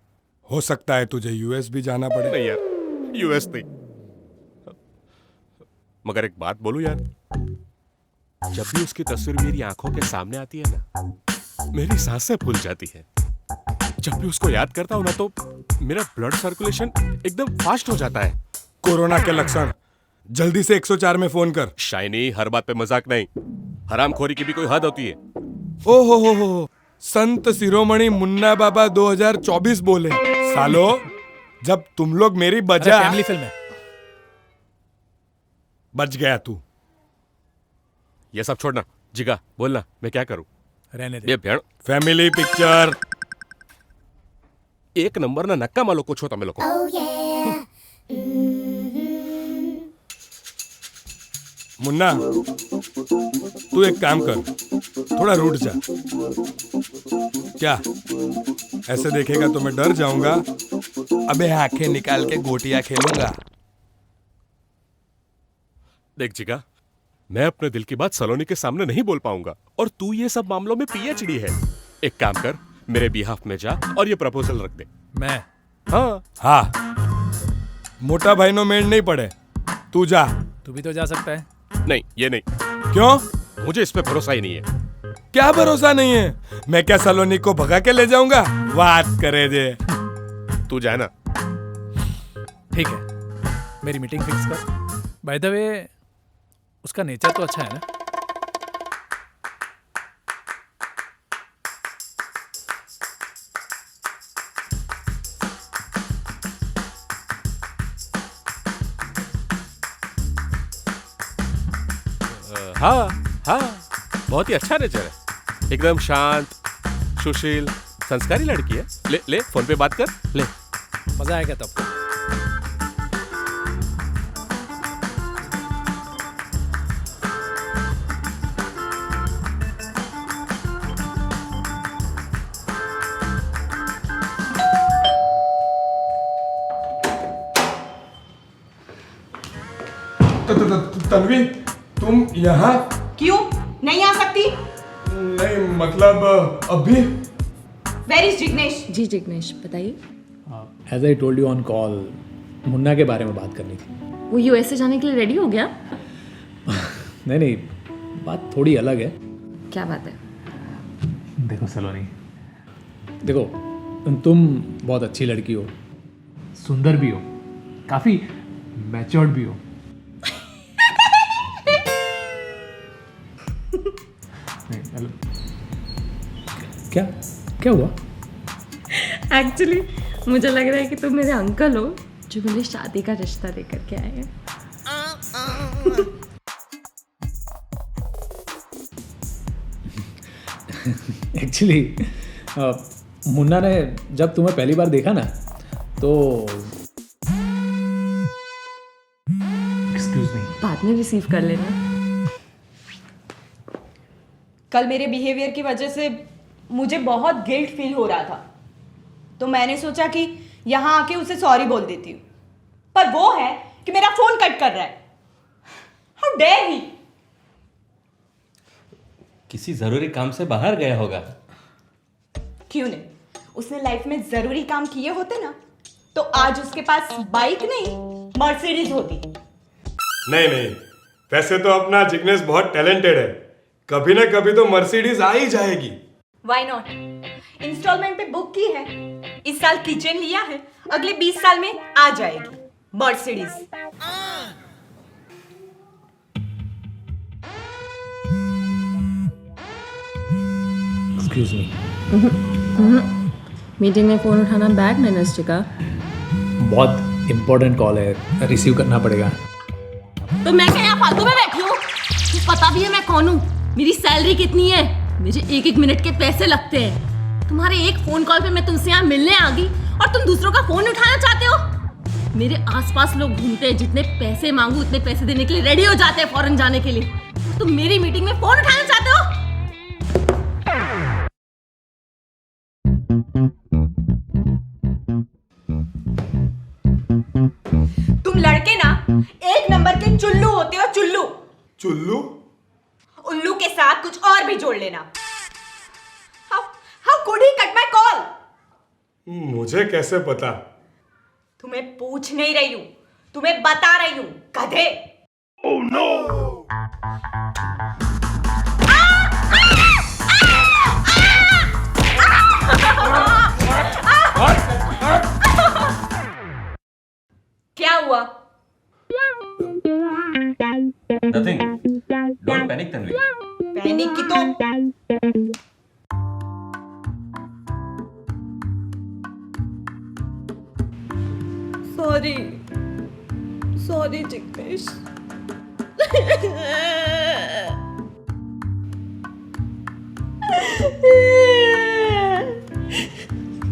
I: हो सकता है तुझे यूएस भी जाना पड़े।
J: नहीं यार, यूएस नहीं। मगर एक बात बोलूं यार, जब भी उसकी तस्वीर मेरी आंखों के सामने आती है ना, मेरी सांसें फूल जाती है। जब भी उसको याद करता हूं ना तो मेरा ब्लड सर्कुलेशन एकदम फास्ट हो जाता है।
I: कोरोना के लक्षण, जल्दी से 104 में फोन कर।
J: शाइनी, हर बात पे मजाक नहीं, हरामखोरी की भी कोई हद होती है।
I: ओ हो, संत शिरोमणि मुन्ना बाबा 2024 बोले। सालो, जब तुम लोग मेरी बजा
F: फैमिली फिल्म है।
I: बच गया तू।
J: ये सब छोड़ना, जिगा बोलना मैं क्या करूं?
F: रहने दे।
J: ये भेड़
I: फैमिली पिक्चर।
J: एक नंबर ना नक्का मालो कुछ होता मेरे को।
I: मुन्ना, तू एक काम कर, थोड़ा रूठ जा। क्या ऐसे देखेगा तो मैं डर जाऊंगा? अबे आंखें निकाल के गोटियां खेलूंगा।
J: देख जिगा, मैं अपने दिल की बात सलोनी के सामने नहीं बोल पाऊंगा, और तू ये सब मामलों में पीएचडी है। एक काम कर, मेरे बिहाफ में जा और ये प्रपोजल रख दे।
F: मैं?
I: हाँ, मोटा भाई नो मेंढ नहीं पड़े, तू जा।
F: तू भी तो जा सकता है।
J: नहीं, ये नहीं।
I: क्यों?
J: मुझे इस पे भरोसा ही नहीं है।
I: क्या भरोसा नहीं है? मैं क्या सलोनी को भगा के ले जाऊंगा? बात करे दे।
J: तू जाए ना।
F: ठीक है, मेरी मीटिंग फिक्स कर। बाय द वे, उसका नेचर तो अच्छा है ना?
J: हाँ हाँ, बहुत ही अच्छा नेचर है, एकदम शांत, सुशील, संस्कारी लड़की है। ले ले फोन पे बात कर ले।
F: मजा आएगा तब।
I: तन्वी, तुम यहाँ?
G: क्यों नहीं आ सकती?
I: नहीं मतलब अभी।
G: Where is Jignesh?
H: जी जिग्नेश बताइए।
F: As I told you on call, Munna के बारे में बात करनी थी।
H: वो यूएसए जाने के लिए रेडी हो गया?
F: नहीं, बात थोड़ी अलग है।
H: क्या बात है?
F: देखो सलोनी, देखो तुम बहुत अच्छी लड़की हो, सुंदर भी हो, काफ़ी मैच्योर्ड भी हो। क्या क्या हुआ?
H: एक्चुअली मुझे लग रहा है कि तुम मेरे अंकल हो जो मेरी शादी का रिश्ता लेकर के आए हैं।
F: एक्चुअली मुन्ना ने जब तुम्हें पहली बार देखा ना, तो एक्सक्यूज मी,
H: बाद में रिसीव कर लेना।
G: कल मेरे बिहेवियर की वजह से मुझे बहुत गिल्ट फील हो रहा था, तो मैंने सोचा कि यहाँ आके उसे सॉरी बोल देती हूँ, पर वो है कि मेरा फोन कट कर रहा है। How dare he!
K: किसी जरूरी काम से बाहर गया होगा।
G: क्यों नहीं? उसने लाइफ में जरूरी काम किए होते ना, तो आज उसके पास बाइक नहीं मर्सिडीज होती।
I: नहीं, वैसे तो अपना जिग्नेश बहुत टैलेंटेड है, कभी ना कभी तो मर्सिडीज आ ही जाएगी।
G: Why not? इंस्टॉलमेंट पे बुक की है, इस साल किचन लिया है, अगले 20 साल में आ जाएगी मर्सिडीज।
F: Excuse me.
H: मीटिंग में फोन उठाना बैड मैनर्स जिगा।
F: बहुत इंपॉर्टेंट कॉल है, रिसीव करना पड़ेगा।
H: तो मैं क्या यहाँ फालतू में बैठी हूँ? पता भी है मैं कौन हूँ, मेरी सैलरी कितनी है, मुझे एक मिनट के पैसे लगते हैं। तुम्हारे एक फोन कॉल पे मैं तुमसे यहाँ मिलने आ गई और तुम दूसरों का फोन उठाना चाहते हो। मेरे आसपास लोग घूमते हैं, जितने पैसे मांगू उतने पैसे देने के लिए रेडी हो जाते हैं फॉरेन जाने के लिए। तुम मेरी मीटिंग में फोन उठाना चाहते हो?
G: तुम लड़के ना एक नंबर के चुल्लू होते हो, चुल्लू।
I: चुल्लू?
G: उल्लू के साथ कुछ और भी जोड़ लेना। How could he cut my call?
I: मुझे कैसे पता?
G: तुम्हें पूछ नहीं रही हूं, तुम्हें बता रही हूं, गधे। Oh no! क्या हुआ?
K: Nothing. Don't panic Tanvi.
G: Panic की तो सॉरी जिग्नेश।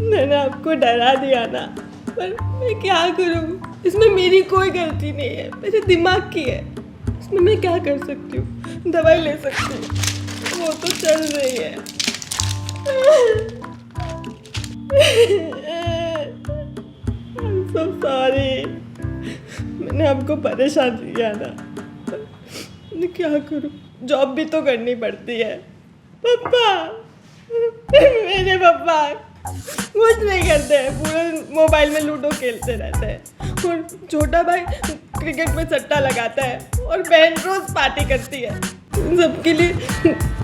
G: मैंने आपको डरा दिया ना, पर मैं क्या करूं? इसमें मेरी कोई गलती नहीं है, मेरे दिमाग की है। इसमें मैं क्या कर सकती हूँ? दवाई ले सकती हूँ, वो तो चल रही है। I'm so sorry। मैंने आपको परेशान किया ना, मैं क्या करूं? जॉब भी तो करनी पड़ती है। पापा, मेरे पापा कुछ नहीं करते हैं, पूरे मोबाइल में लूडो खेलते रहते हैं, और छोटा भाई क्रिकेट में सट्टा लगाता है, और बहन रोज पार्टी करती है। इन सबके लिए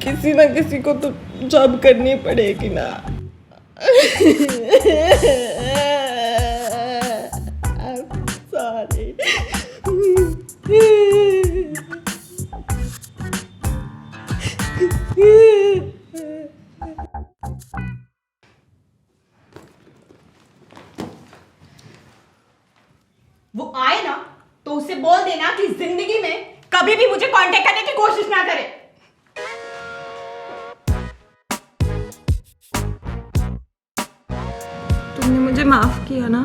G: किसी ना किसी को तो जॉब करनी पड़ेगी ना। सॉरी। वो आए ना तो उसे बोल देना कि जिंदगी में कभी भी मुझे कांटेक्ट करने की कोशिश ना करे। तुमने मुझे माफ किया ना?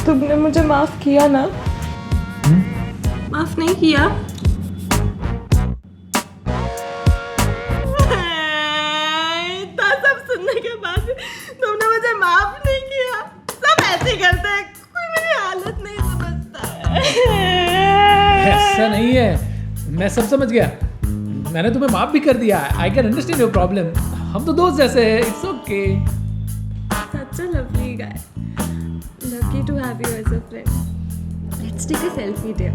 G: तुमने मुझे माफ किया ना? माफ नहीं किया? इतना सब सुनने के बाद तुमने मुझे माफ नहीं किया। सब ऐसे ही करते हैं, कोई मेरी हालत नहीं समझता है।
F: ऐसा नहीं है, मैं सब समझ गया। मैंने तुम्हें माफ भी कर दिया। I can understand your problem. हम तो दोस्त जैसे हैं, it's okay.
G: Such a lovely guy. Lucky to have you as a friend. Let's take a selfie, dear.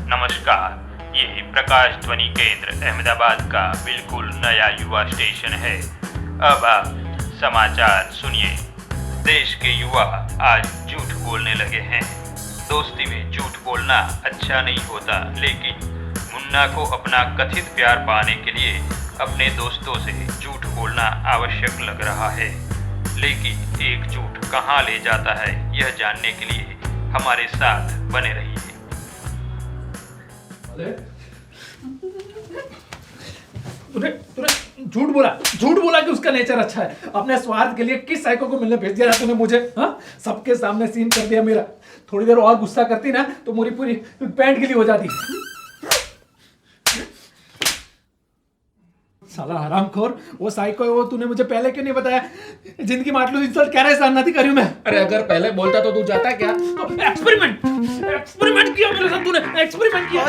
A: नमस्कार, ये प्रकाश ध्वनि केंद्र अहमदाबाद का बिल्कुल नया युवा स्टेशन है। अब आप समाचार सुनिए। देश के युवा आज झूठ बोलने लगे हैं। दोस्ती में झूठ बोलना अच्छा नहीं होता, लेकिन मुन्ना को अपना कथित प्यार पाने के लिए अपने दोस्तों से झूठ बोलना आवश्यक लग रहा है। लेकिन एक झूठ कहाँ ले जाता है, यह जानने के लिए हमारे साथ बने रहिए।
F: तूने झूठ बोला कि उसका नेचर अच्छा है। अपने स्वार्थ के लिए किस साइको को मिलने भेज दिया तूने मुझे? हाँ, सबके सामने सीन कर दिया मेरा। थोड़ी देर और गुस्सा करती ना तो मेरी पूरी पैंट गिली हो जाती। साला हरामखोर, वो साइको है वो। तूने मुझे पहले क्यों नहीं बताया? जिंदगी में आटलू इंसल्ट क्या रहे सहन करी मैं।
E: अरे अगर पहले बोलता तो तू जाता क्या?
F: एक्सपेरिमेंट किया मेरे साथ तूने, एक्सपेरिमेंट किया।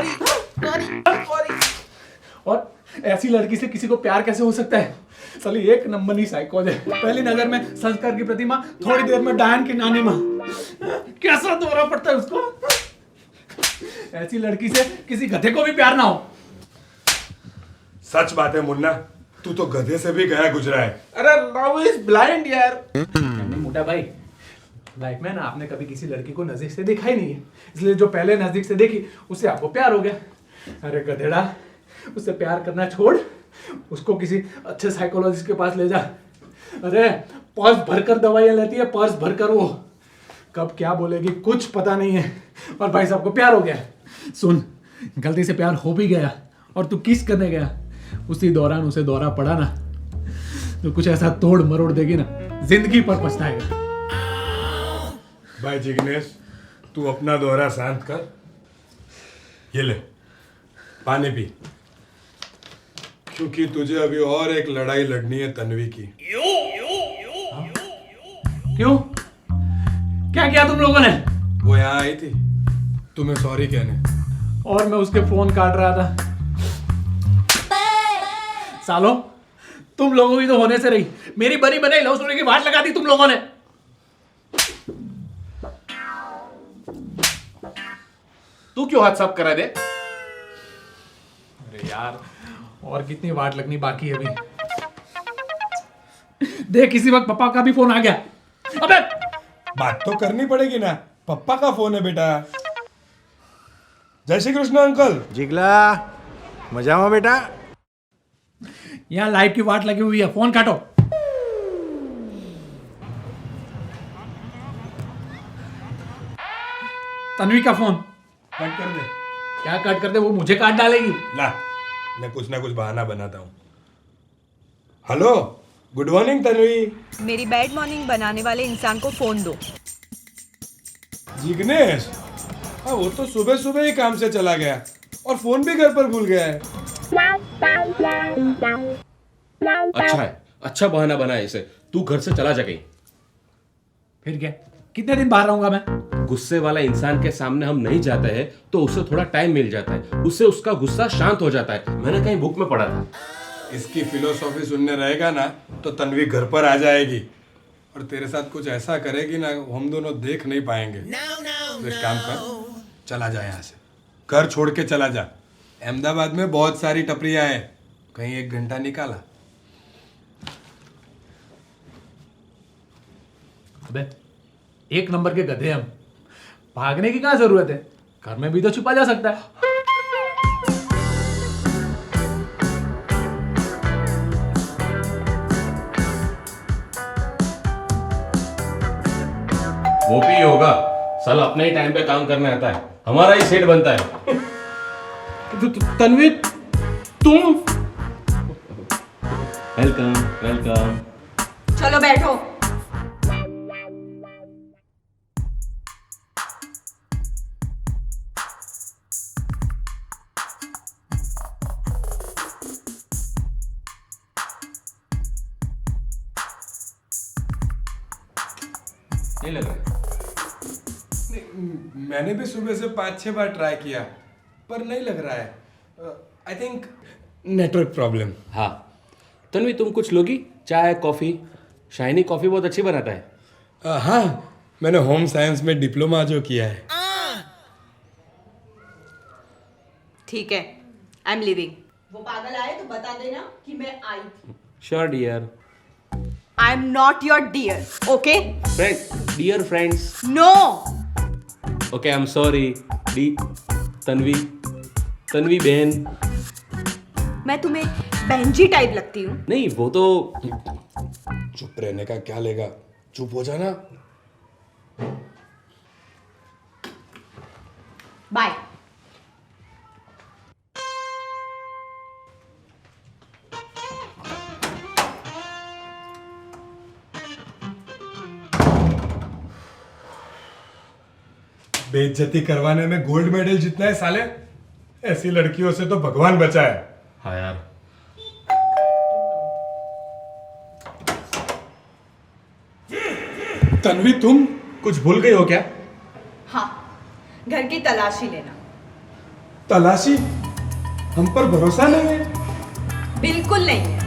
F: और ऐसी लड़की से किसी को प्यार कैसे हो सकता है? साली एक नंबर ही साइको है। पहली नजर में संस्कार की प्रतिमा, थोड़ी देर में डायन की नानी माँ। कैसा दौरा पड़ता है उसको? ऐसी लड़की से किसी गधे को भी प्यार ना हो।
I: सच बात है मुन्ना, तू तो गधे से भी गया गुजरा है।
E: अरे लव इज ब्लाइंड यार।
F: मोटा भाई, लाइफ में ना आपने कभी किसी लड़की को नजदीक से देखा ही नहीं है, इसलिए जो पहले नजदीक से देखी उससे आपको प्यार हो गया। अरे गधेड़ा, उससे प्यार करना छोड़, उसको किसी अच्छे साइकोलॉजिस्ट के पास ले जा। अरे पर्स भरकर दवाइयाँ लेती है, पर्स भरकर। वो कब क्या बोलेगी कुछ पता नहीं है। और भाई साहब को प्यार हो गया। सुन, गलती से प्यार हो भी गया और तू किस करने गया, उसी दौरान उसे दौरा पड़ा ना तो कुछ ऐसा तोड़ मरोड़ देगी ना, जिंदगी पर पछताएगा।
I: भाई जिग्नेश, तू अपना दौरा शांत कर। ये ले पानी पी, क्योंकि तुझे अभी और एक लड़ाई लड़नी है तन्वी की।
F: क्यों? क्या किया तुम लोगों ने?
I: वो यहाँ आई थी तुम्हें सॉरी कहने,
F: और मैं उसके फोन काट रहा था। सालों, तुम लोगों की तो होने से रही। मेरी बनी बनाई लव स्टोरी की वाट लगा दी तुम लोगों ने।
D: तू क्यों हाथ साफ करा दे?
F: अरे यार, और कितनी वाट लगनी बाकी है अभी। देख, किसी वक्त पापा का भी फोन आ गया। अबे
I: बात तो करनी पड़ेगी ना, पप्पा का फोन है बेटा। जय श्री कृष्ण अंकल।
L: जिगला मजामा बेटा।
F: यहाँ लाइव की वाट लगी हुई है, फोन काटो। तन्वी का फोन।
I: कट कर दे।
F: क्या कट कर दे, वो मुझे काट डालेगी।
I: ला, मैं कुछ ना कुछ बहाना बनाता हूँ। Hello, good morning Tanvi.
G: मेरी बैड मॉर्निंग बनाने वाले इंसान को फोन दो।
I: जिग्नेश, हाँ वो तो सुबह सुबह ही काम से चला गया और फोन भी घर पर भूल गया है।
D: अच्छा है, अच्छा बहाना बना है इसे। तू घर से चला जा कहीं।
F: फिर क्या, कितने दिन बाहर रहूंगा मैं?
D: गुस्से वाला इंसान के सामने हम नहीं जाते हैं तो उसे थोड़ा टाइम मिल जाता है, उससे उसका गुस्सा शांत हो जाता है। मैंने कहीं बुक में पढ़ा था।
I: इसकी फिलोसॉफी सुनने रहेगा ना तो तन्वी घर पर आ जाएगी और तेरे साथ कुछ ऐसा करेगी ना, हम दोनों देख नहीं पाएंगे। तो एक काम कर, चला जा यहाँ से, घर छोड़ के चला जा। अहमदाबाद में बहुत सारी टपरियां हैं, कहीं 1 घंटा निकाला।
F: अबे, 1 नंबर के गधे हम, भागने की क्या जरूरत है? घर में भी तो छुपा जा सकता है।
D: वो भी होगा, साला अपने ही टाइम पे काम करने आता है, हमारा ही सेट बनता है। तन्वी, तुम। Welcome welcome.
G: चलो बैठो।
D: नहीं लग रहा है।
I: मैंने भी सुबह से 5-6 बार ट्राई किया पर नहीं लग रहा है। I think network problem.
D: हाँ तन्वी, तुम कुछ लोगी? चाय कॉफी? शाइनी कॉफी बहुत अच्छी बनाता है।
I: हाँ, मैंने होम साइंस में डिप्लोमा जो किया है।
G: ठीक है, आई एम लिविंग। वो पागल आए तो बता देना कि मैं आई थी।
D: Sure dear.
G: I am not your dear, okay?
D: Friend, dear friends.
G: No.
D: Okay, I am sorry. Tanvi, Tanvi बहन।
G: मैं तुम्हें बहन जी टाइप लगती हूँ?
D: नहीं, वो तो।
I: चुप रहने का क्या लेगा, चुप हो जाना।
G: बाय।
I: बेइज्जती करवाने में गोल्ड मेडल जीतना है साले। ऐसी लड़कियों से तो भगवान बचाए।
D: हाँ यार।
I: तन्वी, तुम कुछ भूल गई हो क्या?
G: हाँ, घर की तलाशी लेना।
I: तलाशी? हम पर भरोसा नहीं है?
G: बिल्कुल नहीं है।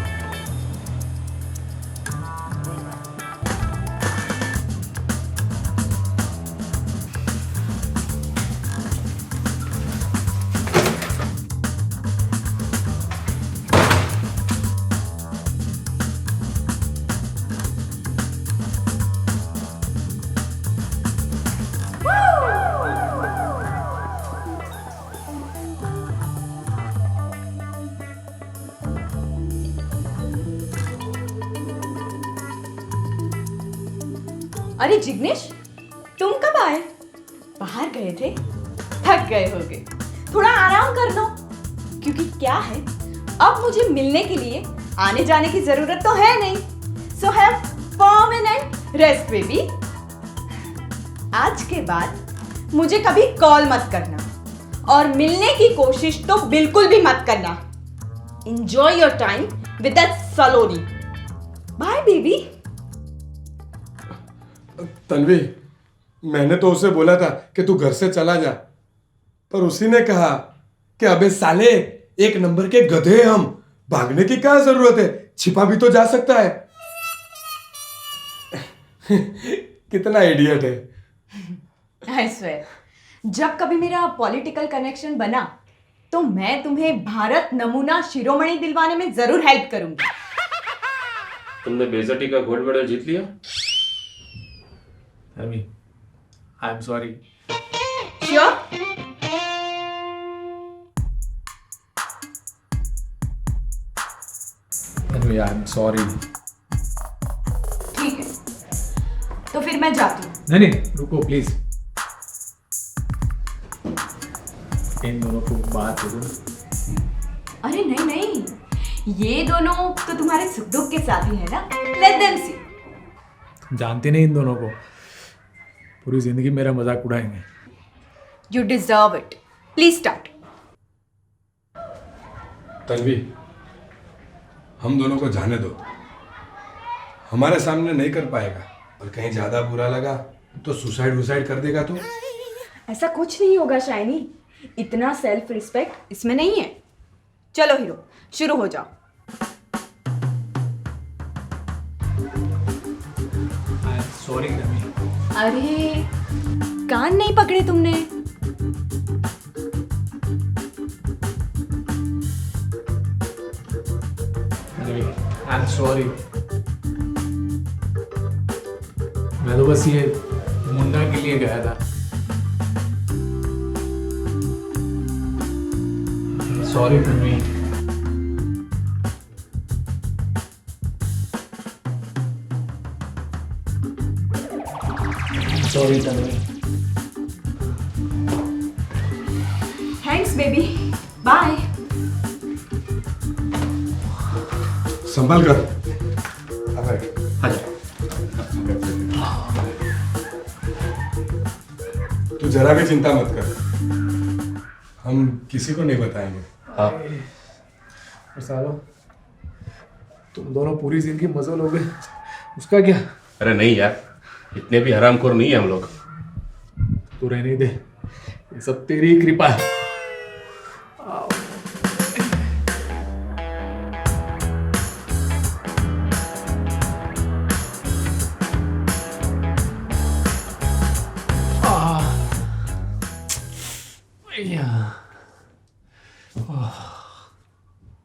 G: अरे जिग्नेश, तुम कब आए? बाहर गए थे, थक गए होगे, थोड़ा आराम कर लो। क्योंकि क्या है, अब मुझे मिलने के लिए आने जाने की जरूरत तो है नहीं। So have permanent rest baby. आज के बाद मुझे कभी कॉल मत करना और मिलने की कोशिश तो बिल्कुल भी मत करना। Enjoy your time with that Saloni. Bye baby.
I: Tanvi, मैंने तो उसे बोला था कि तू घर से चला जा, पर उसी ने कहा कि अबे साले, 1 नंबर के गधे हम, भागने की क्या जरूरत है, छिपा भी तो जा सकता है। कितना इडियट है।
G: I swear, जब कभी मेरा पॉलिटिकल कनेक्शन बना तो मैं तुम्हें भारत नमूना शिरोमणि दिलवाने में जरूर हेल्प करूंगी।
D: तुमने बेइज्जती का गोल्ड मेडल जीत लिया।
F: तन्वी, आई am sorry.
G: Sure?
F: Tanvi, I am sorry.
G: ठीक है, तो फिर मैं जाती हूँ।
F: नहीं, रुको प्लीज। इन दोनों को बात करो।
G: अरे नहीं नहीं, ये दोनों तो तुम्हारे सुख दुख के साथी है ना, लेट देम सी।
F: तुम जानते नहीं इन दोनों को, पूरी जिंदगी मेरा मजाक उड़ाएंगे।
G: You deserve it. Please start.
I: Tanvi, हम दोनों को जाने दो, हमारे सामने नहीं कर पाएगा और कहीं ज्यादा बुरा लगा तो सुसाइड कर देगा तो।
G: ऐसा कुछ नहीं होगा शाइनी, इतना सेल्फ रिस्पेक्ट इसमें नहीं है। चलो हीरो, शुरू हो जाओ।
F: सॉरी तन्वी।
G: अरे कान नहीं पकड़े तुमने?
F: I am sorry. मैं तो बस ये मुन्ना के लिए गया था। Sorry Tanvi. Sorry Tanvi.
G: Thanks baby, bye.
I: संभल कर। तू जरा भी चिंता मत कर, हम किसी को नहीं बताएंगे।
D: हाँ।
F: और सालो, तुम दोनों पूरी जिंदगी मजे लोगे, उसका क्या?
D: अरे नहीं यार, इतने भी हरामखोर नहीं है हम लोग।
F: तू रहने दे, ये सब तेरी ही कृपा है।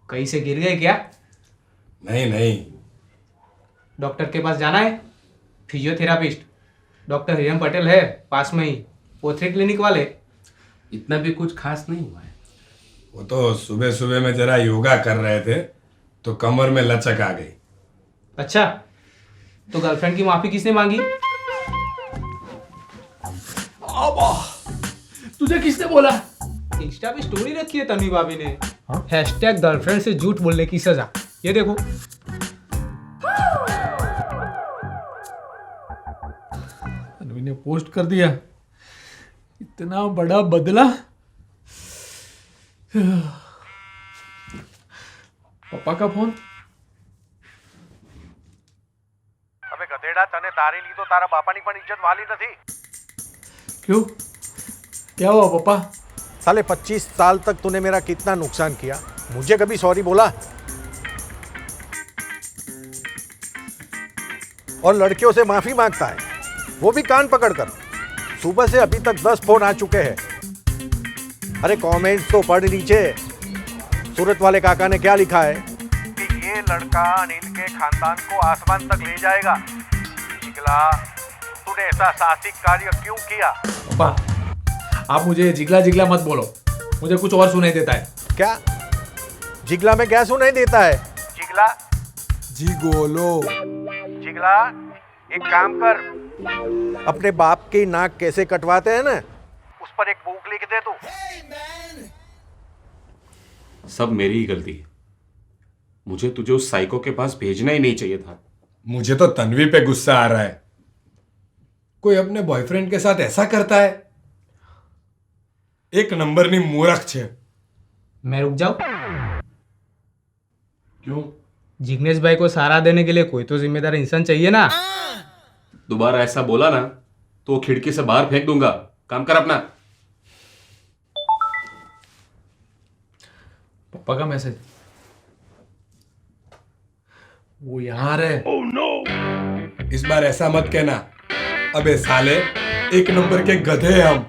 E: कहीं से गिर गए क्या?
I: नहीं।
E: डॉक्टर के पास जाना है? फिजियोथेरापिस्ट डॉक्टर हिरम पटेल है पास में ही, पोथरी क्लिनिक वाले।
D: इतना भी कुछ खास नहीं हुआ है।
I: वो तो सुबह सुबह में जरा योगा कर रहे थे तो कमर में लचक आ गई।
E: अच्छा, तो गर्लफ्रेंड की माफी किसने मांगी?
F: तुझे किसने बोला?
E: इंस्टा पे स्टोरी रखी है तन्वी भाभी ने, हैशटैग गर्लफ्रेंड से झूठ बोलने की सजा। ये देखो।
F: तन्वी ने पोस्ट कर दिया, इतना बड़ा बदला। पापा का फोन।
L: अबे गधेड़ा, तने तारी ली तो तारा बापानी पण इज्जत वाली नहीं।
F: क्यों, क्या हुआ पापा?
L: साले 25 साल तक तूने मेरा कितना नुकसान किया, मुझे कभी सॉरी बोला? और लड़कियों से माफी मांगता है, वो भी कान पकड़कर। सुबह से अभी तक 10 फोन आ चुके हैं। अरे कमेंट्स तो पढ़ नीचे। सूरत वाले काका ने क्या लिखा है कि ये लड़का अनिल के खानदान को आसमान तक ले जाएगा। जिगला, तूने ऐसा साहसिक कार्य क्यों किया?
F: पापा, आप मुझे जिगला जिगला मत बोलो, मुझे कुछ और सुनाई देता है।
L: क्या जिगला में क्या सुनाई देता है? जिगला
I: जिगोलो।
L: जिगला, एक काम कर, अपने बाप की नाक कैसे कटवाते हैं ना, उस पर एक बुक लिख दे तू।
J: सब मेरी ही गलती है। मुझे तुझे उस साइको के पास भेजना ही नहीं चाहिए था।
I: मुझे तो तन्वी पे गुस्सा आ रहा है। कोई अपने बॉयफ्रेंड के साथ ऐसा करता है? एक नंबरनी मूर्ख छे।
E: मैं रुक जाऊं?
J: क्यों?
E: जिग्नेश भाई को सहारा देने के लिए कोई तो जिम्मेदार इंसान चाहिए ना।
J: दोबारा ऐसा बोला ना तो खिड़की से बाहर फेंक दूंगा। काम कर अपना।
F: पापा का मैसेज। वो यहाँ रहे।
I: Oh, no! इस बार ऐसा मत कहना। अबे साले, एक नंबर के गधे हैं हम।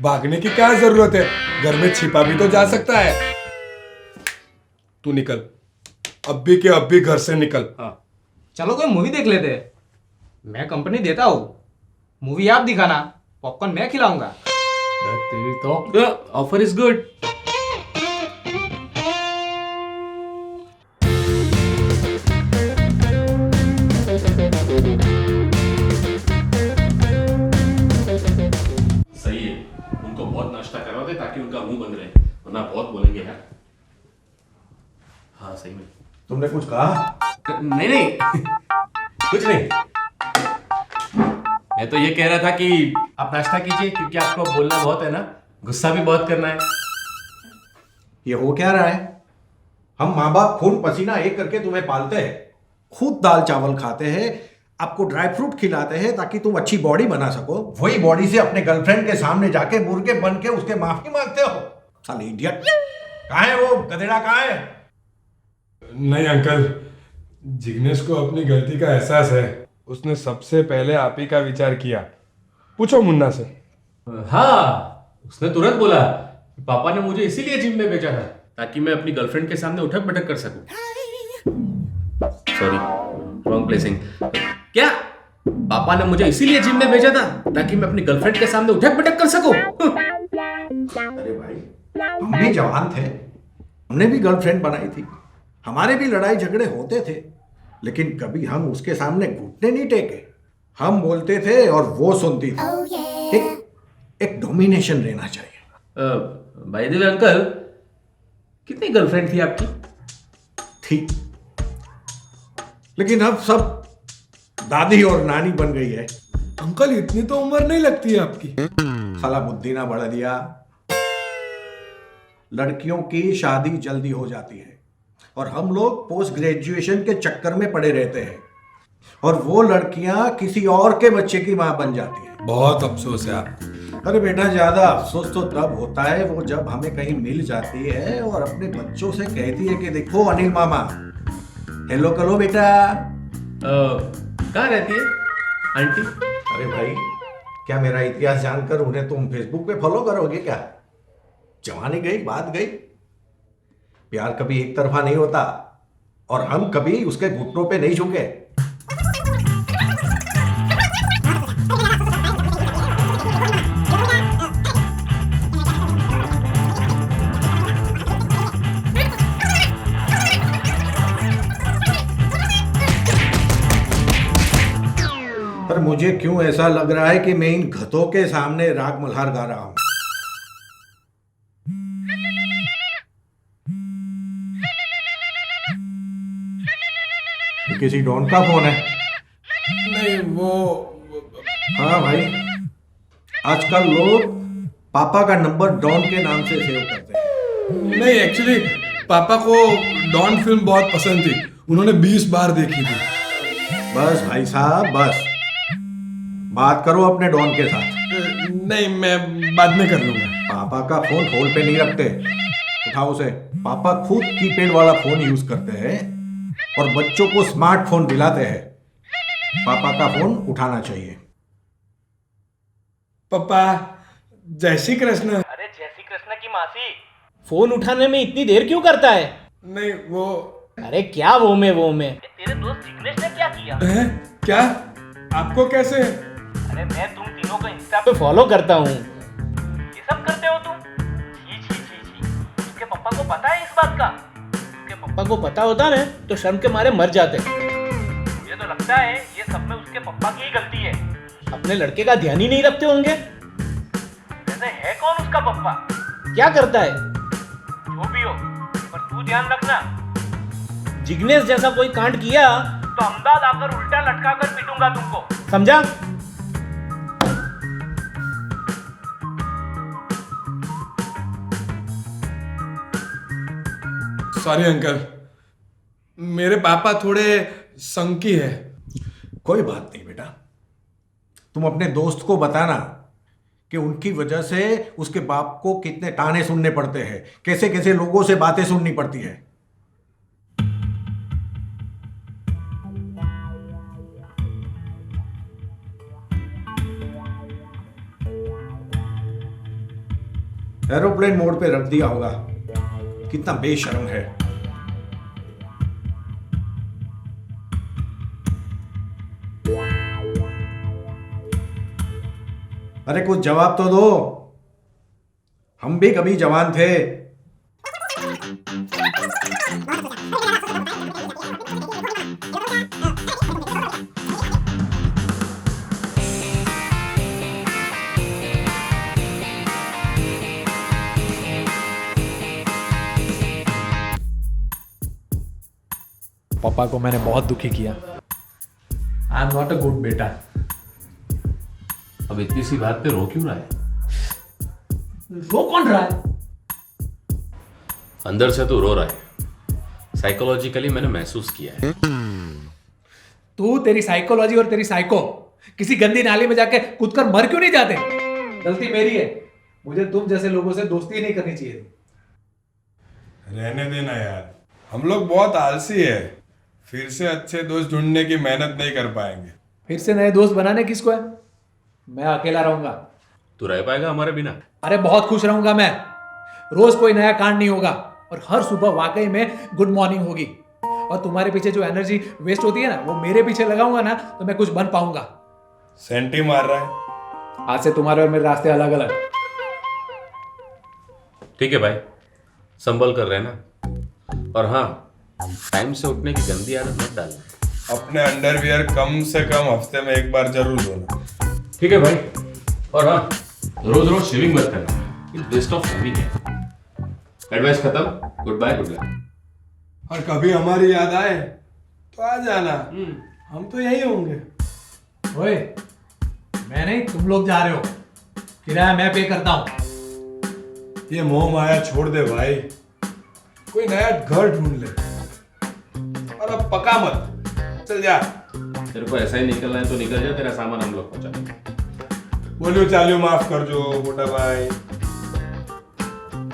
B: भागने की क्या जरूरत है, घर में छिपा भी तो जा सकता है। तू निकल, अभी के अभी घर से निकल।
E: हाँ चलो कोई मूवी देख लेते हैं, मैं कंपनी देता हूँ, मूवी आप दिखाना, पॉपकॉर्न मैं खिलाऊंगा।
D: तेरी तो ऑफर इज गुड। सही है, उनको बहुत नाश्ता करवा दे ताकि उनका मुंह बंद रहे, वरना बहुत बोलेंगे यार। हाँ सही में।
L: तुमने कुछ कहा?
D: नहीं नहीं कुछ नहीं, मैं तो ये कह रहा था कि आप नाश्ता कीजिए, क्योंकि आपको बोलना बहुत है ना, गुस्सा भी बहुत करना है।
L: ये हो क्या रहा है? हम माँ बाप खून पसीना एक करके तुम्हें पालते हैं, खुद दाल चावल खाते हैं, आपको ड्राई फ्रूट खिलाते हैं ताकि तुम अच्छी बॉडी बना सको। वही बॉडी से अपने गर्लफ्रेंड के सामने जाके मुर्गे बन के उसके माफी मांगते हो। साले इडियट, कहाँ है वो गधेड़ा, कहाँ है?
B: नहीं अंकल, जिग्नेश को अपनी गलती का एहसास है, उसने सबसे पहले आप ही का विचार किया। पूछो मुन्ना से।
D: हाँ, उसने तुरंत बोला कि पापा ने मुझे इसीलिए जिम में भेजा था ताकि मैं अपनी गर्लफ्रेंड के सामने उठक बैठक कर सकूं। Sorry, wrong placing. क्या पापा ने मुझे इसीलिए जिम में भेजा था ताकि मैं अपनी गर्लफ्रेंड के सामने उठक बैठक कर सकूं?
L: अरे भाई, हम भी जवान थे, हमने भी गर्लफ्रेंड बनाई थी, हमारे भी लड़ाई झगड़े होते थे, लेकिन कभी हम उसके सामने घुटने नहीं टेके। हम बोलते थे और वो सुनती थी। एक डोमिनेशन रहना चाहिए।
D: बाय द वे अंकल, कितनी गर्लफ्रेंड थी आपकी?
L: थी, लेकिन अब सब दादी और नानी बन गई है।
B: अंकल इतनी तो उम्र नहीं लगती है आपकी।
L: साला बुद्धि ना बढ़ा दिया। लड़कियों की शादी जल्दी हो जाती है और हम लोग पोस्ट ग्रेजुएशन के चक्कर में पड़े रहते हैं, और वो लड़कियां किसी और के बच्चे की मां बन जाती है।
B: बहुत अफसोस है आपको।
L: अरे बेटा, ज्यादा अफसोस तो तब होता है वो जब हमें कहीं मिल जाती है और अपने बच्चों से कहती है कि देखो अनिल मामा, हेलो करो बेटा।
D: कहाँ रहती है आंटी?
L: अरे भाई, क्या मेरा इतिहास जानकर उन्हें तुम फेसबुक पे फॉलो करोगे क्या? जवानी गई, बात गई। प्यार कभी एक तरफा नहीं होता, और हम कभी उसके घुटनों पे नहीं झुके। पर मुझे क्यों ऐसा लग रहा है कि मैं इन घतों के सामने राग मल्हार गा रहा हूं। किसी डॉन का फोन है?
B: नहीं, वो
L: हाँ भाई, आजकल लोग पापा का नंबर डॉन के नाम से सेव करते हैं।
B: नहीं, एक्चुअली पापा को डॉन फिल्म बहुत पसंद थी, उन्होंने 20 बार देखी थी।
L: बस भाई साहब, बस बात करो अपने डॉन के साथ।
B: नहीं, मैं बाद में कर लूंगा।
L: पापा का फोन होल्ड पे नहीं रखते, उठाओ उसे। पापा खुद कीपैड वाला फोन यूज करते हैं और बच्चों को स्मार्टफोन दिलाते हैं। पापा का फोन उठाना चाहिए।
B: पापा, जय श्री कृष्ण।
C: अरे जय श्री कृष्ण की मासी, फोन उठाने में इतनी देर क्यों करता है?
B: नहीं, वो
C: अरे क्या वो में तेरे दोस्त जिग्नेश ने क्या किया
B: है? क्या? आपको कैसे?
C: अरे मैं तुम तीनों को इंस्टा पे फॉलो करता हूँ, ये सब करते हो तुम? छी छी छी छी, उसके पापा को पता है इस बात का? उसके पापा को पता होता ना तो शर्म के मारे मर जाते। मुझे तो लगता है ये सब में उसके पापा की ही गलती है, अपने लड़के का ध्यान ही नहीं रखते होंगे। वैसे है कौन उसका पापा, क्या करता है? जो भी हो, पर तू ध्यान रखना, जिग्नेश जैसा कोई कांड किया तो अहमदाबाद आकर उल्टा लटका कर पीटूंगा तुमको, समझा?
B: सॉरी अंकल, मेरे पापा थोड़े संकी है।
L: कोई बात नहीं बेटा, तुम अपने दोस्त को बताना कि उनकी वजह से उसके बाप को कितने ताने सुनने पड़ते हैं, कैसे कैसे लोगों से बातें सुननी पड़ती है। एरोप्लेन मोड पे रख दिया होगा। कितना बेशर्म है। अरे कुछ जवाब तो दो, हम भी कभी जवान थे।
F: पापा को मैंने बहुत दुखी किया। आई एम नॉट अ गुड बेटा।
D: अब इतनी सी बात पे रो क्यों रहा है?
F: रो कौन रहा है?
D: अंदर से तू रो रहा है। साइकोलॉजिकली मैंने महसूस किया है।
F: तू, तेरी साइकोलॉजी और तेरी साइको किसी गंदी नाली में जाके कूद कर मर क्यों नहीं जाते? गलती मेरी है। मुझे तुम जैसे लोगों से दोस्ती ही नहीं करनी चाहिए थी।
I: रहने देना यार, हम लोग बहुत आलसी है। फिर से अच्छे दोस्त ढूंढने की मेहनत नहीं कर पाएंगे।
F: फिर से नए दोस्त बनाने किसको है? मैं अकेला रहूंगा।
D: तू रह पाएगा हमारे बिना?
F: अरे बहुत खुश रहूंगा मैं। रोज कोई नया कांड नहीं होगा और हर सुबह वाकई में गुड मॉर्निंग होगी। और तुम्हारे पीछे जो एनर्जी वेस्ट होती है ना, वो मेरे पीछे लगाऊंगा ना तो मैं कुछ बन पाऊंगा।
I: सेंटी मार रहा है।
F: आज से तुम्हारे और मेरे रास्ते अलग अलग।
D: ठीक है भाई, संभल कर रहना। और हाँ, टाइम से उठने की गंदी आदत मत डालना।
I: अपने अंडरवियर कम से कम हफ्ते में एक बार जरूर धोना।
D: ठीक है भाई। और हाँ, रोज रोज शेविंग मत करना, ये वेस्ट ऑफ शेविंग है। एडवाइस खत्म। Goodbye, good luck.
I: और कभी हमारी याद आए तो आ जाना, हम तो यही होंगे।
F: ओए, मैं नहीं, तुम लोग जा रहे हो। किराया मैं पे करता हूँ।
I: ये मोह माया छोड़ दे भाई, कोई नया घर ढूंढ ले। और अब पका मत, चल जा।
D: तेरे को ऐसा ही निकलना है तो निकल जा, तेरा सामान हम लोग पहुंचा।
I: बोलो चालू माफ कर जो मोटा भाई।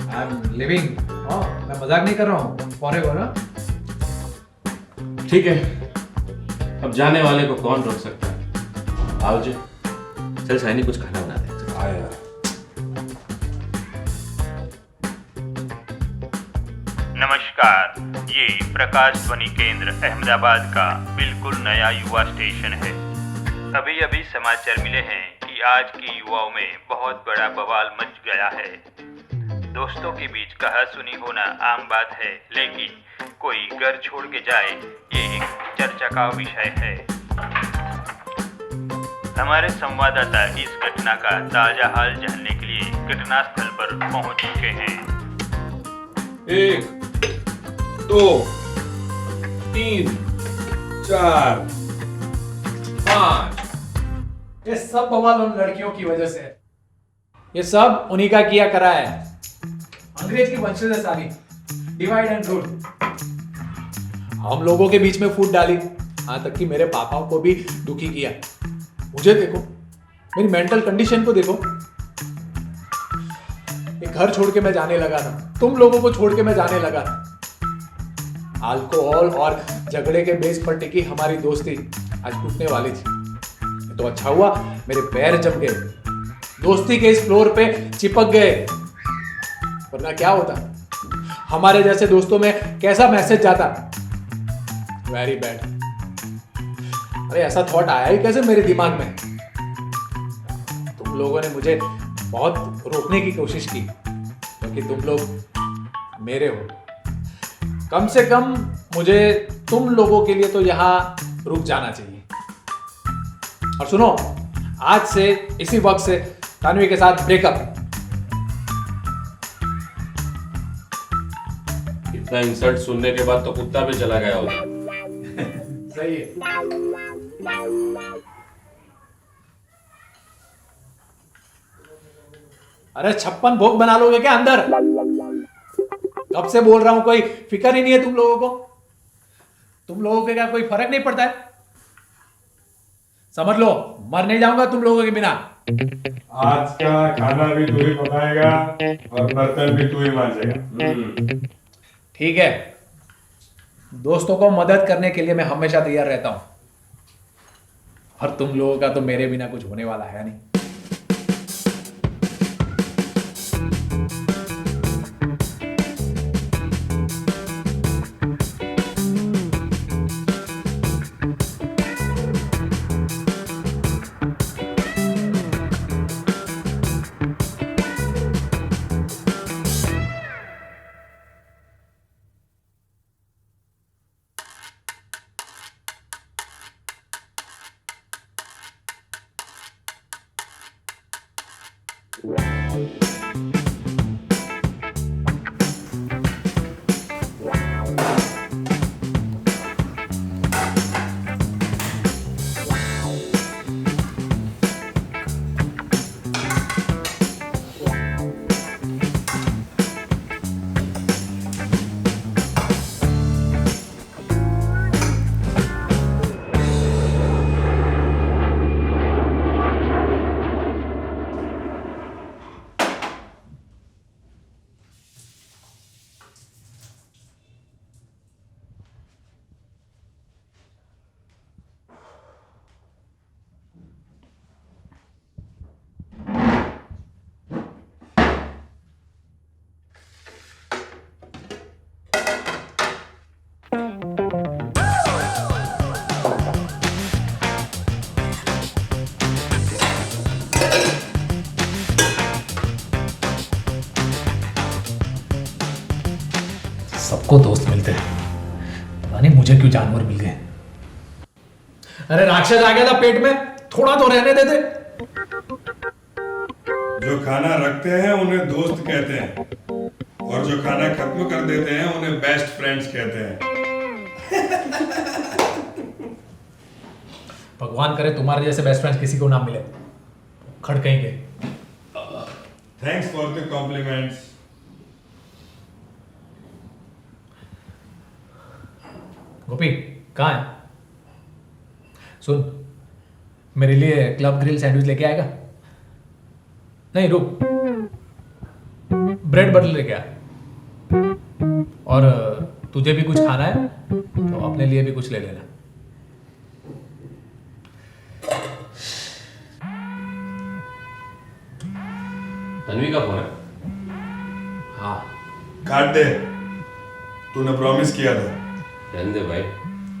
F: I am living. मैं मजाक नहीं कर रहा हूँ। फॉरएवर ना।
D: ठीक है, अब जाने वाले को कौन रोक सकता है? आओ जी, चल साइनी कुछ खाना बना दे।
I: आया।
A: नमस्कार, ये प्रकाश ध्वनि केंद्र अहमदाबाद का बिल्कुल नया युवा स्टेशन है। अभी अभी समाचार मिले हैं कि आज की युवाओं में बहुत बड़ा बवाल मच गया है। दोस्तों के बीच कहा सुनी होना आम बात है, लेकिन कोई घर छोड़ के जाए ये एक चर्चा का विषय है। हमारे संवाददाता इस घटना का ताजा हाल जानने के लिए घटनास्थल पर पहुंच चुके हैं।
I: 1 2 3 4 5।
F: ये सब बवाल उन लड़कियों की वजह से है। ये सब उन्हीं का किया करा है। अंग्रेज की वंशज है सारी। Divide and rule. हम लोगों के बीच में फूट डाली, यहां तक कि मेरे पापा को भी दुखी किया। मुझे देखो, मेरी मेंटल कंडीशन को देखो। एक घर छोड़ के मैं जाने लगा था, तुम लोगों को छोड़ के मैं जाने लगा था। अल्कोहल और झगड़े के बेस पर टिकी हमारी दोस्ती आज टूटने वाली थी। तो अच्छा हुआ मेरे पैर जम गए, दोस्ती के इस फ्लोर पे चिपक गए। वरना क्या होता, हमारे जैसे दोस्तों में कैसा मैसेज जाता। Very bad. अरे ऐसा थॉट आया ही कैसे मेरे दिमाग में? तुम लोगों ने मुझे बहुत रोकने की कोशिश की, क्योंकि तुम लोग मेरे हो। कम से कम मुझे तुम लोगों के लिए तो यहां रुक जाना चाहिए। और सुनो, आज से इसी वक्त से तानवी के साथ ब्रेकअप।
D: इतना इंसल्ट सुनने के बाद तो कुत्ता भी चला गया होगा।
F: सही है। अरे 56 भोग बना लोगे क्या अंदर? कब से बोल रहा हूं, कोई फिक्र ही नहीं है तुम लोगों को। तुम लोगों के क्या कोई फर्क नहीं पड़ता है? समझ लो, मर नहीं जाऊंगा तुम लोगों के बिना।
I: आज का खाना भी तू ही पकाएगा और बर्तन भी तू ही मांजेगा।
F: ठीक है, दोस्तों को मदद करने के लिए मैं हमेशा तैयार रहता हूं। और तुम लोगों का तो मेरे बिना कुछ होने वाला है नहीं। सबको दोस्त मिलते हैं, पता नहीं मुझे क्यों जानवर मिल गए। अरे राक्षस आ गया था पेट में, थोड़ा तो रहने दे दे।
I: जो खाना रखते हैं उन्हें दोस्त कहते हैं, और जो खाना खत्म कर देते हैं उन्हें बेस्ट फ्रेंड्स कहते हैं।
F: भगवान करे तुम्हारे जैसे बेस्ट फ्रेंड किसी को ना मिले, खड़केंगे।
I: Thanks for the compliments.
F: Gopi कहाँ है? सुन, मेरे लिए क्लब ग्रिल सैंडविच लेके आएगा? नहीं रुक, ब्रेड बटर लेके आ। और तुझे भी कुछ खाना है तो अपने लिए भी कुछ ले लेना।
D: तन्वी का फोन है?
F: हाँ।
I: काट दे, तूने प्रॉमिस किया था।
D: रहने दे भाई,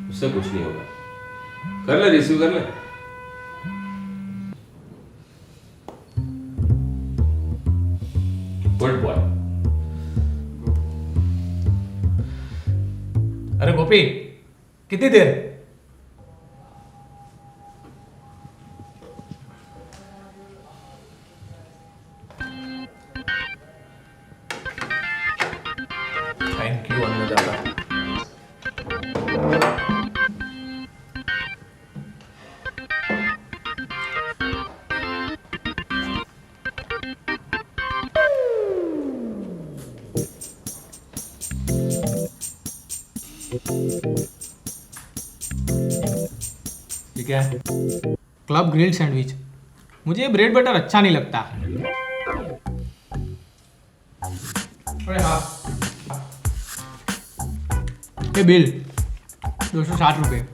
D: उससे कुछ नहीं होगा। कर ले, रिसीव कर ले। Good boy.
F: अरे गोपी, कितनी देर? थैंक यू अन्नदाता।
E: ये क्या है? Club grilled sandwich. मुझे ये ब्रेड बटर अच्छा नहीं लगता। अरे हाँ, ये बिल 260 रुपये।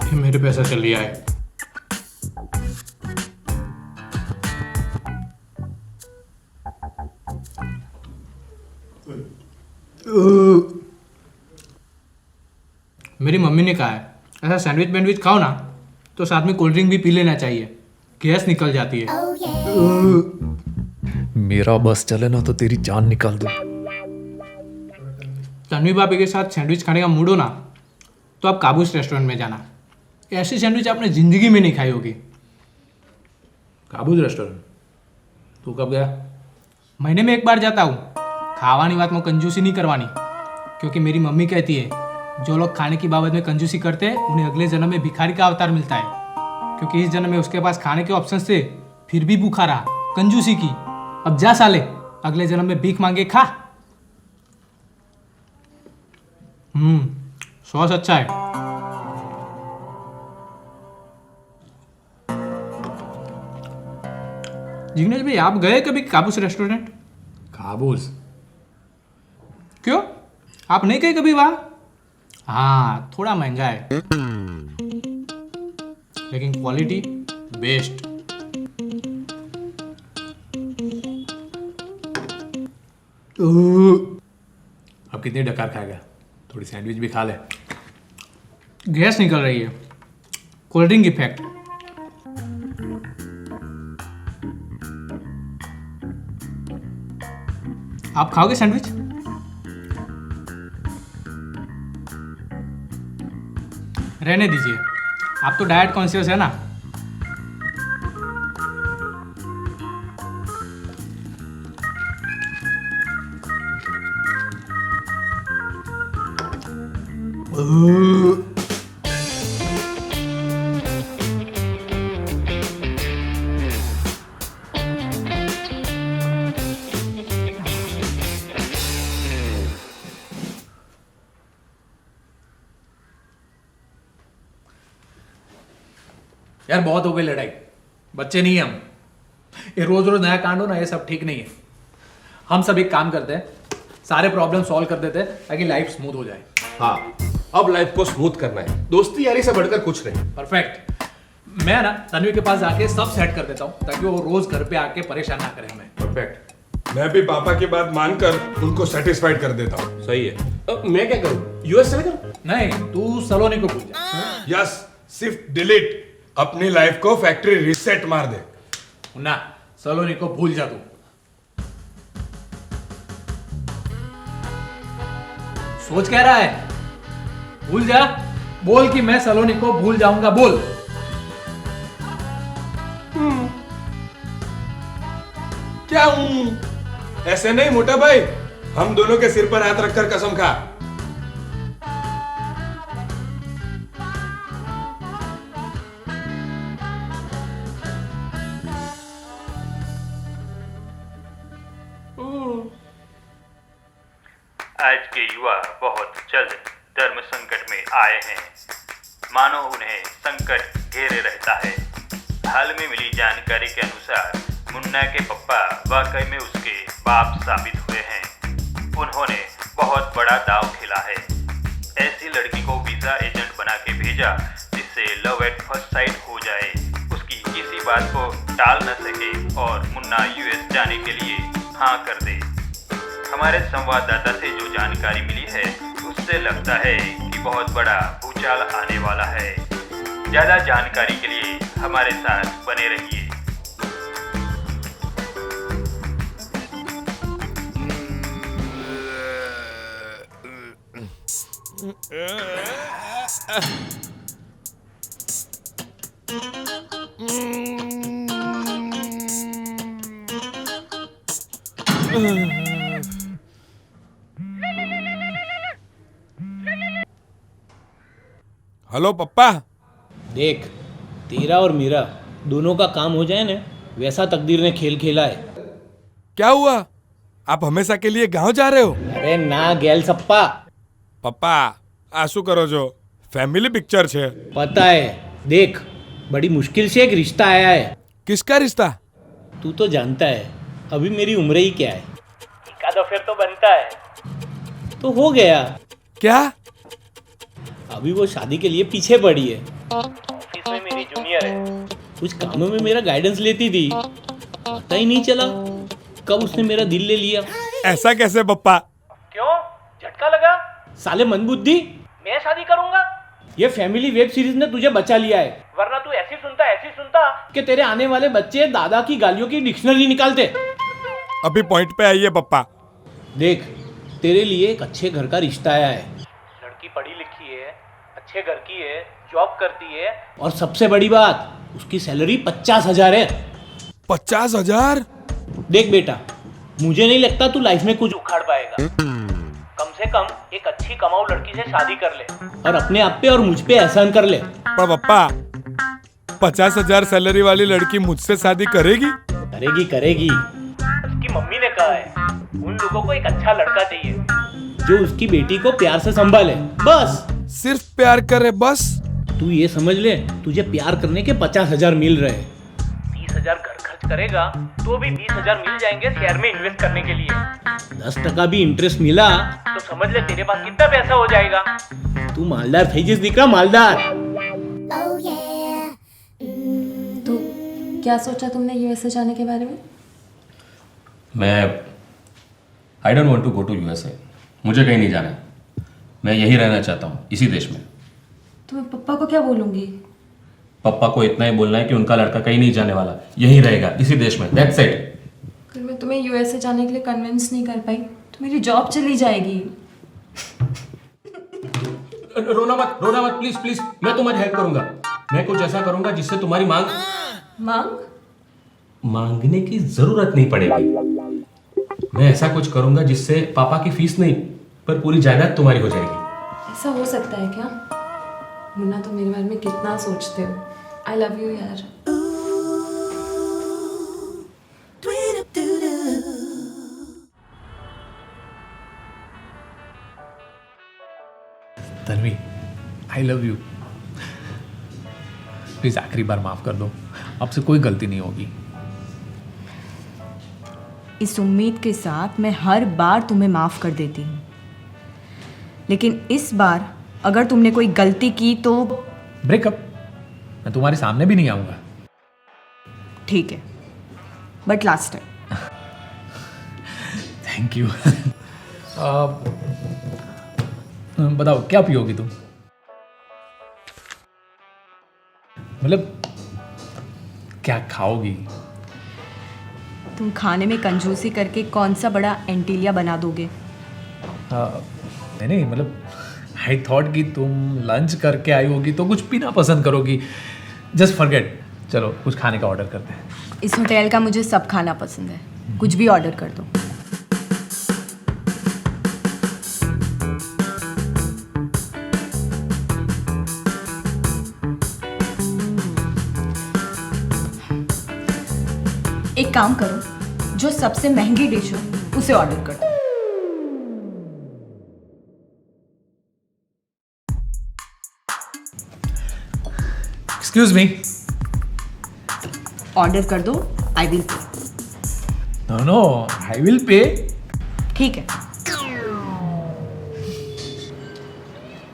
E: ये मेरे पैसा चल लिया है। मेरी मम्मी ने कहा है ऐसा सैंडविच वैंडविच खाओ ना तो साथ में कोल्ड ड्रिंक भी पी लेना चाहिए, गैस निकल जाती है।
F: मेरा बस चले ना तो तेरी जान निकाल दूं।
E: तन्वी भाभी के साथ सैंडविच खाने का मूड हो ना तो आप काबूस रेस्टोरेंट में जाना। ऐसी सैंडविच आपने जिंदगी में नहीं खाई होगी।
F: Qaboos restaurant? तू कब गया?
E: महीने में एक बार जाता हूँ। खावानी बात में कंजूसी नहीं करवानी, क्योंकि मेरी मम्मी कहती है जो लोग खाने की बाबत में कंजूसी करते हैं उन्हें अगले जन्म में भिखारी का अवतार मिलता है। क्योंकि इस जन्म में उसके पास खाने के ऑप्शन थे फिर भी भूखा रहा, कंजूसी की। अब जा साले, अगले जन्म में भीख मांगे खा। सॉस अच्छा है। जिग्नेश भाई, आप गए कभी काबूस रेस्टोरेंट?
F: काबूस?
E: क्यों, आप नहीं गए कभी वहां? हाँ, थोड़ा महंगा है लेकिन क्वालिटी बेस्ट।
F: अब कितनी डकार खाएगा? थोड़ी सैंडविच भी खा ले।
E: गैस निकल रही है, कोल्ड ड्रिंक इफेक्ट। आप खाओगे सैंडविच? रहने दीजिए, आप तो डाइट कॉन्शियस है ना।
F: यार बहुत हो गई लड़ाई, बच्चे नहीं हम। ये रोज रोज नया कांड हो ना, ये सब ठीक नहीं है। हम सब एक काम करते हैं, सारे प्रॉब्लम सॉल्व कर देते हैं ताकि लाइफ स्मूथ हो जाए।
J: हाँ, अब लाइफ को स्मूथ करना है, दोस्ती यारी से बढ़कर कुछ नहीं।
F: परफेक्ट। मैं ना तन्वी के पास जाके सब सेट कर देता हूँ ताकि वो रोज घर पे आके परेशान ना करे हमें।
J: परफेक्ट।
I: मैं भी पापा की बात मानकर उनको सेटिस्फाइड कर देता हूँ।
J: सही है।
D: मैं क्या करूं? यूएस चले करूं?
F: नहीं, तू सलोनी को भूल जा।
B: यस, सिर्फ डिलीट, अपनी लाइफ को फैक्ट्री रीसेट मार दे।
F: ना, सलोनी को भूल जा तू। सोच क्या रहा है? भूल जा। बोल कि मैं सलोनी को भूल जाऊंगा, बोल।
B: क्या ऐसे नहीं मोटा भाई, हम दोनों के सिर पर हाथ रखकर कसम खा।
A: आज के युवा बहुत जल्द धर्म संकट में आए हैं, मानो उन्हें संकट घेरे रहता है। हाल में मिली जानकारी के अनुसार मुन्ना के पप्पा वाकई में उसके बाप साबित हुए हैं। उन्होंने बहुत बड़ा दांव खेला है। ऐसी लड़की को वीजा एजेंट बना के भेजा जिससे लव एट फर्स्ट साइट हो जाए, उसकी किसी बात को टाल न सके और मुन्ना यूएस जाने के लिए हाँ कर दे। हमारे संवाददाता से जो जानकारी मिली है उससे लगता है कि बहुत बड़ा भूचाल आने वाला है। ज़्यादा जानकारी के लिए हमारे साथ बने रहिए।
I: हेलो पप्पा।
C: देख, तेरा और मेरा दोनों का काम हो जाए ना, वैसा तकदीर ने खेल खेला है।
I: क्या हुआ? आप हमेशा के लिए गांव जा रहे हो?
C: अरे ना गैल सप्पा।
I: पप्पा आंसू करो जो, फैमिली पिक्चर छे।
C: पता है, देख बड़ी मुश्किल से एक रिश्ता आया है।
I: किसका रिश्ता?
C: तू तो जानता है अभी मेरी उम्र ही क्या है। एकाद फिर तो बनता है, तो हो गया।
I: क्या?
C: अभी वो शादी के लिए पीछे पड़ी है। ऑफिस में मेरी जूनियर है, कुछ कामों में मेरा गाइडेंस लेती थी, पता ही नहीं चला कब उसने मेरा दिल ले लिया।
I: ऐसा कैसे पप्पा?
C: क्यों, झटका लगा? साले मंदबुद्धि, मैं शादी करूंगा? ये फैमिली वेब सीरीज ने तुझे बचा लिया है, वरना तू ऐसी सुनता कि तेरे आने वाले बच्चे दादा की गालियों की डिक्शनरी निकालते।
I: अभी पॉइंट पे आइए पप्पा।
C: देख, तेरे लिए एक अच्छे घर का रिश्ता आया है। लड़की पढ़ी लिखी है, अच्छे घर की है, जॉब करती है, और सबसे बड़ी बात उसकी सैलरी 50,000 है।
I: 50,000?
C: देख बेटा, मुझे नहीं लगता तू लाइफ में कुछ उखाड़ पाएगा। कम से कम एक अच्छी कमाऊ लड़की से शादी कर ले और अपने आप पे और मुझ पे एहसान कर ले।
I: पर पप्पा, 50,000 सैलरी वाली लड़की मुझसे शादी करेगी?
C: करेगी। उसकी मम्मी ने कहा है उन लोगों को एक अच्छा लड़का चाहिए जो उसकी बेटी को प्यार से संभाले, बस।
I: सिर्फ प्यार करे बस?
C: तू ये समझ ले, तुझे प्यार करने के 50,000 मिल रहे, 30,000 घर खर्च करेगा तो भी 20,000 मिल जाएंगे शेयर में इन्वेस्ट करने के लिए। 10% भी इंटरेस्ट मिला तो समझ ले तेरे पास कितना पैसा हो जाएगा। तू मालदार थे जिस दिख रहा, मालदार।
H: तो क्या सोचा तुमने यूएसए जाने के बारे में?
D: I don't want to go to USA. मुझे कहीं नहीं जाना, मैं यहीं रहना चाहता हूँ, इसी देश में।
H: तो मैं पप्पा को क्या बोलूंगी?
D: पप्पा को इतना ही बोलना है कि उनका लड़का कहीं नहीं जाने वाला, यहीं रहेगा इसी देश में, दैट्स इट।
H: अगर मैं तुम्हें यूएसए जाने के लिए कन्विंस नहीं कर पाई तो मेरी जॉब चली जाएगी।
D: रोना मत प्लीज, मैं तुम्हारी हेल्प करूंगा। मैं कुछ ऐसा करूंगा जिससे तुम्हारी मांगने की जरूरत नहीं पड़ेगी। मैं ऐसा कुछ करूंगा जिससे पापा की फीस नहीं पर पूरी जायदाद तुम्हारी हो जाएगी।
H: ऐसा हो सकता है क्या? मुन्ना, तो मेरे बारे में कितना सोचते हो। आई लव यू यार।
F: Tanvi, I love you. Please आखिरी बार माफ कर दो, अब से कोई गलती नहीं होगी।
G: इस उम्मीद के साथ मैं हर बार तुम्हें माफ़ कर देती हूँ, लेकिन इस बार अगर तुमने कोई गलती की तो
F: ब्रेकअप। मैं तुम्हारे सामने भी नहीं आऊँगा।
G: ठीक है, but last time.
F: Thank you. बताओ क्या पियोगी तुम? मतलब क्या खाओगी?
G: तुम खाने में कंजूसी करके कौन सा बड़ा एंटीलिया बना दोगे?
F: नहीं मतलब आई थॉट कि तुम लंच करके आई होगी तो कुछ पीना पसंद करोगी. Just forget. चलो कुछ खाने का ऑर्डर करते हैं.
G: इस होटल का मुझे सब खाना पसंद है, कुछ भी ऑर्डर कर दो. एक काम करो, जो सबसे महंगी डिश हो उसे ऑर्डर कर दो.
F: Excuse me.
G: ऑर्डर कर दो, I will pay.
F: No I will pay.
G: ठीक है.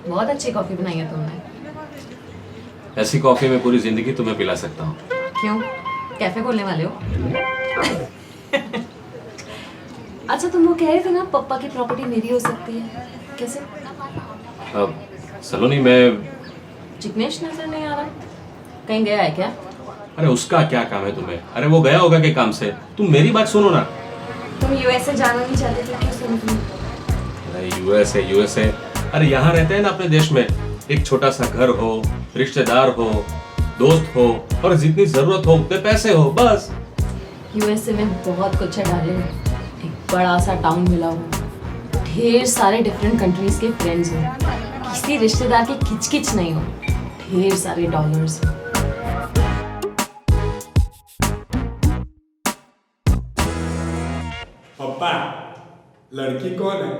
H: बहुत अच्छी कॉफी बनाई है तुमने.
D: ऐसी कॉफी में पूरी जिंदगी तुम्हें पिला सकता हूँ.
H: क्यों, कैफे खोलने वाले हो? अच्छा, तुम वो कह रहे थे ना पापा की प्रॉपर्टी मेरी हो सकती है, कैसे?
D: अब सलोनी मैं
H: जिग्नेश नजर नहीं आ रहा, कहीं गया है क्या?
D: अरे उसका क्या काम है तुम्हें? अरे वो गया होगा के काम से. तुम मेरी बात सुनो ना.
H: तुम यूएसए जाना नहीं चाहते थे, क्यों सुनो तुम?
D: अरे यूएसए. अरे यहाँ रहते हैं ना अपने देश में. एक छोटा सा घर हो, रिश्तेदार हो, दोस्त हो और जितनी जरूरत हो उतने पैसे हो, बस.
H: यूएसए में बहुत कुछ है डार्लिंग. एक बड़ा सा टाउन मिला हो, ढेर सारे डिफरेंट कंट्रीज के फ्रेंड्स हो, किसी रिश्तेदार की खिचकिच नहीं हो, ढेर सारे डॉलर्स.
I: पप्पा, लड़की कौन है?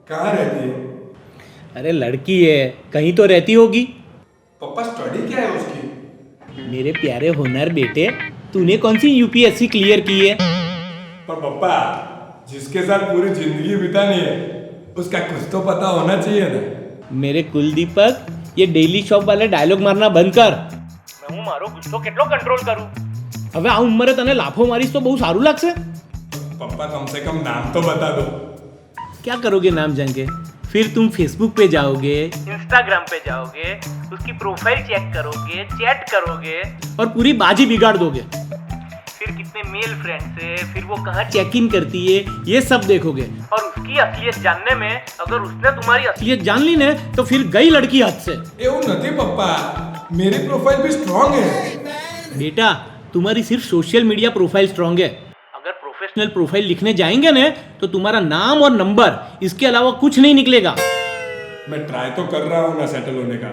I: कहाँ रहती है?
C: अरे लड़की है, कहीं तो रहती होगी.
I: पप्पा स्टडी क्या है उसकी?
C: मेरे प्यारे होनर बेटे, तूने कौन सी यूपीएससी क्लियर की है?
I: पर पप्पा, जिसके साथ पूरी जिंदगी बितानी है उसका कुछ तो पता होना चाहिए ना.
C: मेरे कुलदीपक, ये डेली शॉप वाले डायलॉग मारना बंद कर. मैं હું મારો ગુસ્સો કેટલો કંટ્રોલ કરું? હવે આ ઉંમરે તને લાફો મારીશ તો બહુ સારું લાગશે.
I: पप्पा कम से कम नाम तो बता दो.
C: क्या करोगे नाम जान के? फिर तुम फेसबुक पे जाओगे, इंस्टाग्राम पे जाओगे, उसकी प्रोफाइल चेक करोगे, चैट करोगे और पूरी बाजी बिगाड़ दोगे. फिर कितने मेल फ्रेंड्स है, फिर वो कहाँ चेक इन करती है, ये सब देखोगे. और उसकी असलियत जानने में अगर उसने तुम्हारी असलियत जान ली ने तो फिर गई लड़की हाथ से.
I: એવું નથી પપ્પा, मेरी प्रोफाइल भी स्ट्रांग है.
C: बेटा, तुम्हारी सिर्फ सोशल मीडिया प्रोफाइल स्ट्रांग है. अगर प्रोफेशनल प्रोफाइल लिखने जाएंगे ना तो तुम्हारा नाम और नंबर, इसके अलावा कुछ नहीं निकलेगा.
I: मैं ट्राई तो कर रहा हूँ ना सेटल होने का.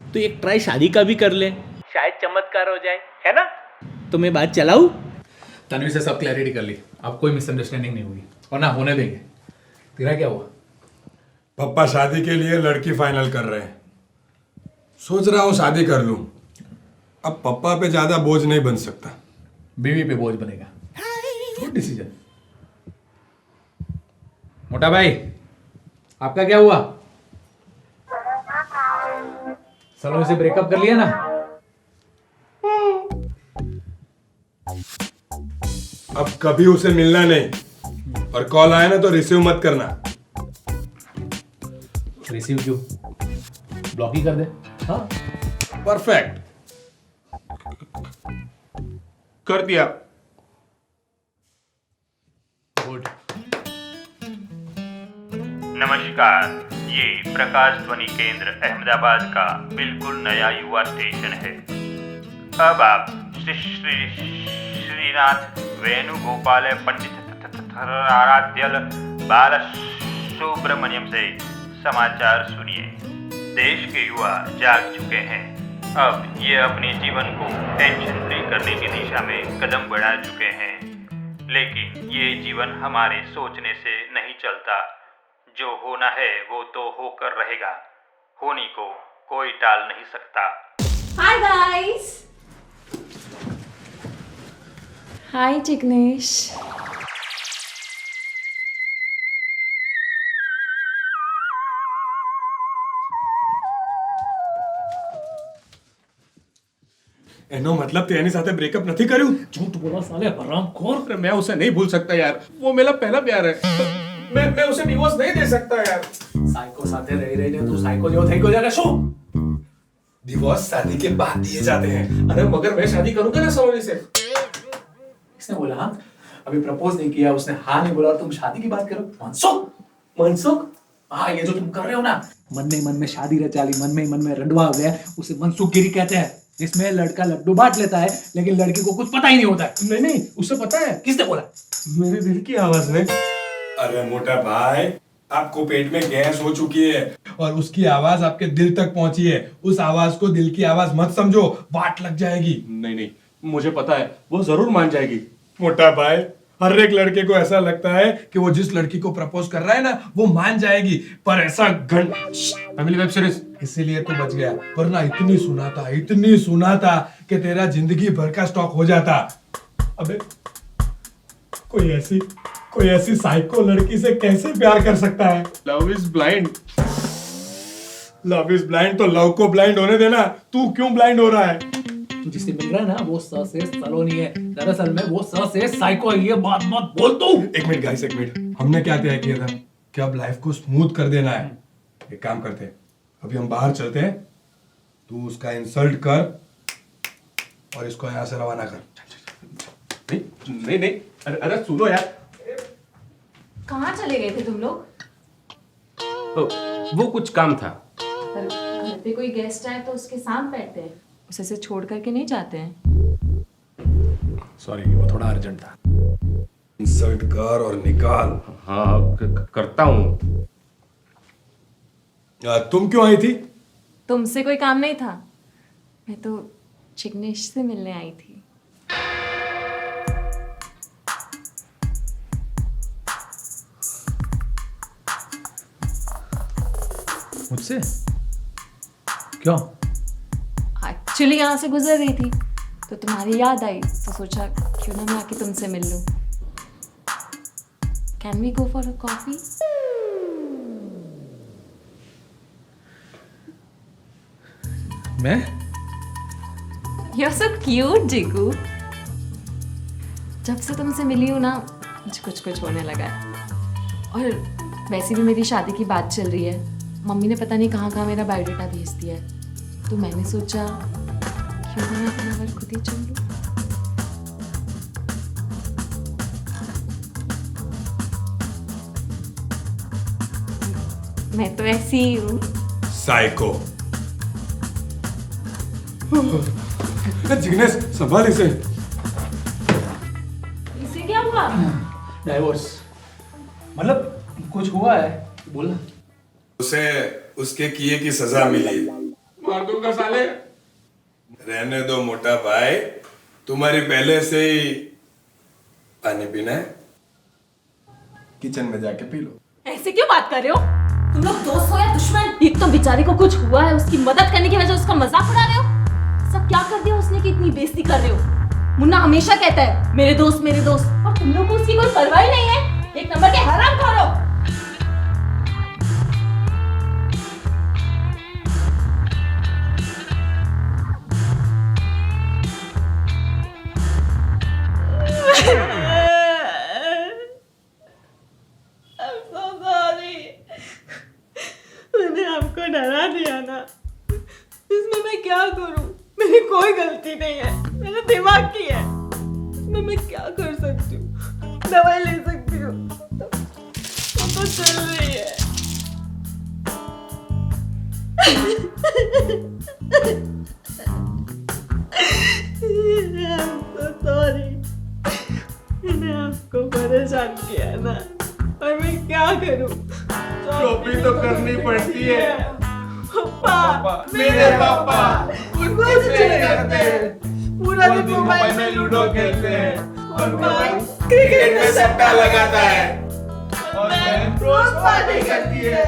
C: तो एक ट्राई शादी का भी कर ले, शायद चमत्कार हो जाए, है ना? तो मैं बात चलाऊं?
F: तन्वी से सब क्लैरिटी कर ली. अब कोई मिसअंडरस्टैंडिंग नहीं हुई और ना होने देंगे. तेरा क्या हुआ?
I: पप्पा शादी के लिए लड़की फाइनल कर रहे हैं. सोच रहा हूँ शादी कर लूँ. अब पप्पा पे ज्यादा बोझ नहीं बन सकता.
F: बीवी पे बोझ बनेगा. Good decision. मोटा भाई, आपका क्या हुआ? सलोनी से ब्रेकअप कर लिया ना?
I: अब कभी उसे मिलना नहीं और कॉल आए ना तो रिसीव मत करना.
F: रिसीव क्यों? ब्लॉक ही कर दे. हाँ
I: परफेक्ट. कर दिया.
F: गुड.
A: नमस्कार, ये प्रकाश ध्वनि केंद्र अहमदाबाद का बिल्कुल नया युवा स्टेशन है. अब आप श्री श्रीनाथ वेणुगोपाल पंडित आराध्य बाल सुब्रमण्यम से समाचार सुनिए. देश के युवा जाग चुके हैं. अब ये अपने जीवन को टेंशन फ्री करने की दिशा में कदम बढ़ा चुके हैं. लेकिन ये जीवन हमारे सोचने से नहीं चलता. जो होना है वो तो होकर रहेगा. होने को कोई टाल नहीं सकता.
H: Hi guys. हाय जिग्नेश.
I: એનો મતલબ તે એની સાથે બ્રેકઅપ નથી કર્યું?
C: झूठ बोला साले हरामखोर.
I: अरे मैं उसे नहीं भूल सकता यार. वो मेरा पहला प्यार है. मैं उसे डिवोर्स नहीं दे सकता यार.
E: સાયકો સાથે રહી રહીને તું સાયકો જેવો થઈ ગયો છે કે શું?
B: डिवोर्स शादी के बाद दिए जाते हैं।
E: अरे मगर मैं शादी करूंगा ना सोनी से। किसने बोला? हाँ, अभी प्रपोज नहीं किया, उसने हाँ नहीं बोला और तुम शादी की बात करो। मनसुख, हाँ ये जो तुम कर रहे हो ना, मन में मन में शादी रचा ली, मन में रंडवा हो गया, उसे मनसुखगिरी कहते हैं। इसमें लड़का लड्डू बांट लेता है लेकिन लड़की को कुछ पता ही नहीं होता है। नहीं उसे पता है। किसने बोला?
I: मेरे दिल की आवाज ने। अरे मोटा भाई, आपको पेट में गैस हो चुकी है
B: और उसकी आवाज आपके दिल तक पहुंची है। उस आवाज को दिल की आवाज मत समझो, वाट लग जाएगी।
J: नहीं, मुझे पता है वो जरूर मान जाएगी।
B: मोटा भाई, हर एक लड़के को ऐसा लगता है कि वो जिस लड़की को प्रपोज कर रहा है ना वो मान जाएगी, पर ऐसा
J: फैमिली वेब सीरीज।
B: इसीलिए तो बच गया, वरना इतनी सुना था कि तेरा जिंदगी भर का स्टॉक हो जाता। अबे कोई ऐसी साइको लड़की से कैसे प्यार कर सकता है?
J: Love is blind.
B: Love is blind तो लव को ब्लाइंड होने देना। तू क्यों ब्लाइंड हो रहा है?
E: तू जिससे मिल रहा है ना वो स से सलोनी है, दरअसल में वो स से साइको है। ये बात मत बोल तू।
B: एक मिनट, हमने क्या तय किया था कि अब लाइफ को स्मूथ कर देना है। एक काम करते हैं, अभी हम बाहर चलते हैं, तू उसका इंसल्ट कर और इसको यहाँ से रवाना कर।
J: नहीं, अरे सुनो यार।
H: कहाँ चले गए थे तुम लोग?
J: वो कुछ काम था।
H: पर घर पे कोई गेस्ट आए तो उसके साथ बैठते हैं, उसे से छोड़ करके नहीं जाते हैं।
B: सॉरी, वो थोड़ा अर्जेंट था। इंसल्ट कर और निकाल।
J: हाँ करता हूँ।
B: तुम क्यों आई थी?
H: तुमसे कोई काम नहीं था, मैं तो चिग्नेश से मिलने आई थी।
E: मुझसे? क्यों?
H: एक्चुअली यहाँ से गुजर रही थी तो तुम्हारी याद आई तो सोचा क्यों ना मैं आके तुमसे मिल लूं। Can we go for a coffee?
E: मैं?
H: You are so cute Jiku. जब से तुमसे मिली हूँ ना मुझे कुछ होने लगा है। और वैसे भी मेरी शादी की बात चल रही है, मम्मी ने पता नहीं कहाँ मेरा बायोडाटा भेज दिया है, तो मैंने सोचा क्यों ना मैं अपना घर खुद ही चुन लूं। मैं तो ऐसी ही हूँ।
B: साइको। जिग्नेश, संभाल इसे।
H: इसे क्या हुआ?
E: डाइवोर्स। मतलब कुछ हुआ है? बोला।
B: उसे उसके किए की सजा मिली।
J: मार दूंगा साले।
B: रहने दो मोटा भाई, तुम्हारी पहले से ही पानी पीना है, किचन में जाके पी लो।
H: ऐसे क्यों बात कर रहे हो? तुम लोग दोस्त हो या दुश्मन? एक तो बेचारे को कुछ हुआ है, उसकी मदद करने की वजह उसका मजाक उड़ा रहे हो। सब क्या कर दिया उसने कि इतनी बेइज्जती कर रहे हो? मुन्ना हमेशा कहता है मेरे दोस्त, और तुम लोग को उसकी कोई परवाह ही नहीं है। एक नंबर के हरामखोर हो।
G: मैंने आपको डरा दिया ना, इसमें मैं क्या करूं? मेरी कोई गलती नहीं है, मेरा दिमाग की है। इसमें मैं क्या कर सकती हूँ? दवाई ले सकती हूँ, तो चल रही है। सॉरी, मैंने आपको परेशान किया ना, और मैं क्या करूं?
J: चौपी तो करनी पड़ती है।
G: पापा,
J: मेरे पापा
G: कुछ नहीं करते, पूरा दिन मोबाइल में
J: लूडो खेलते हैं
G: और भाई क्रिकेट में सट्टा लगाता है
J: और बहन रोज पार्टी करती है।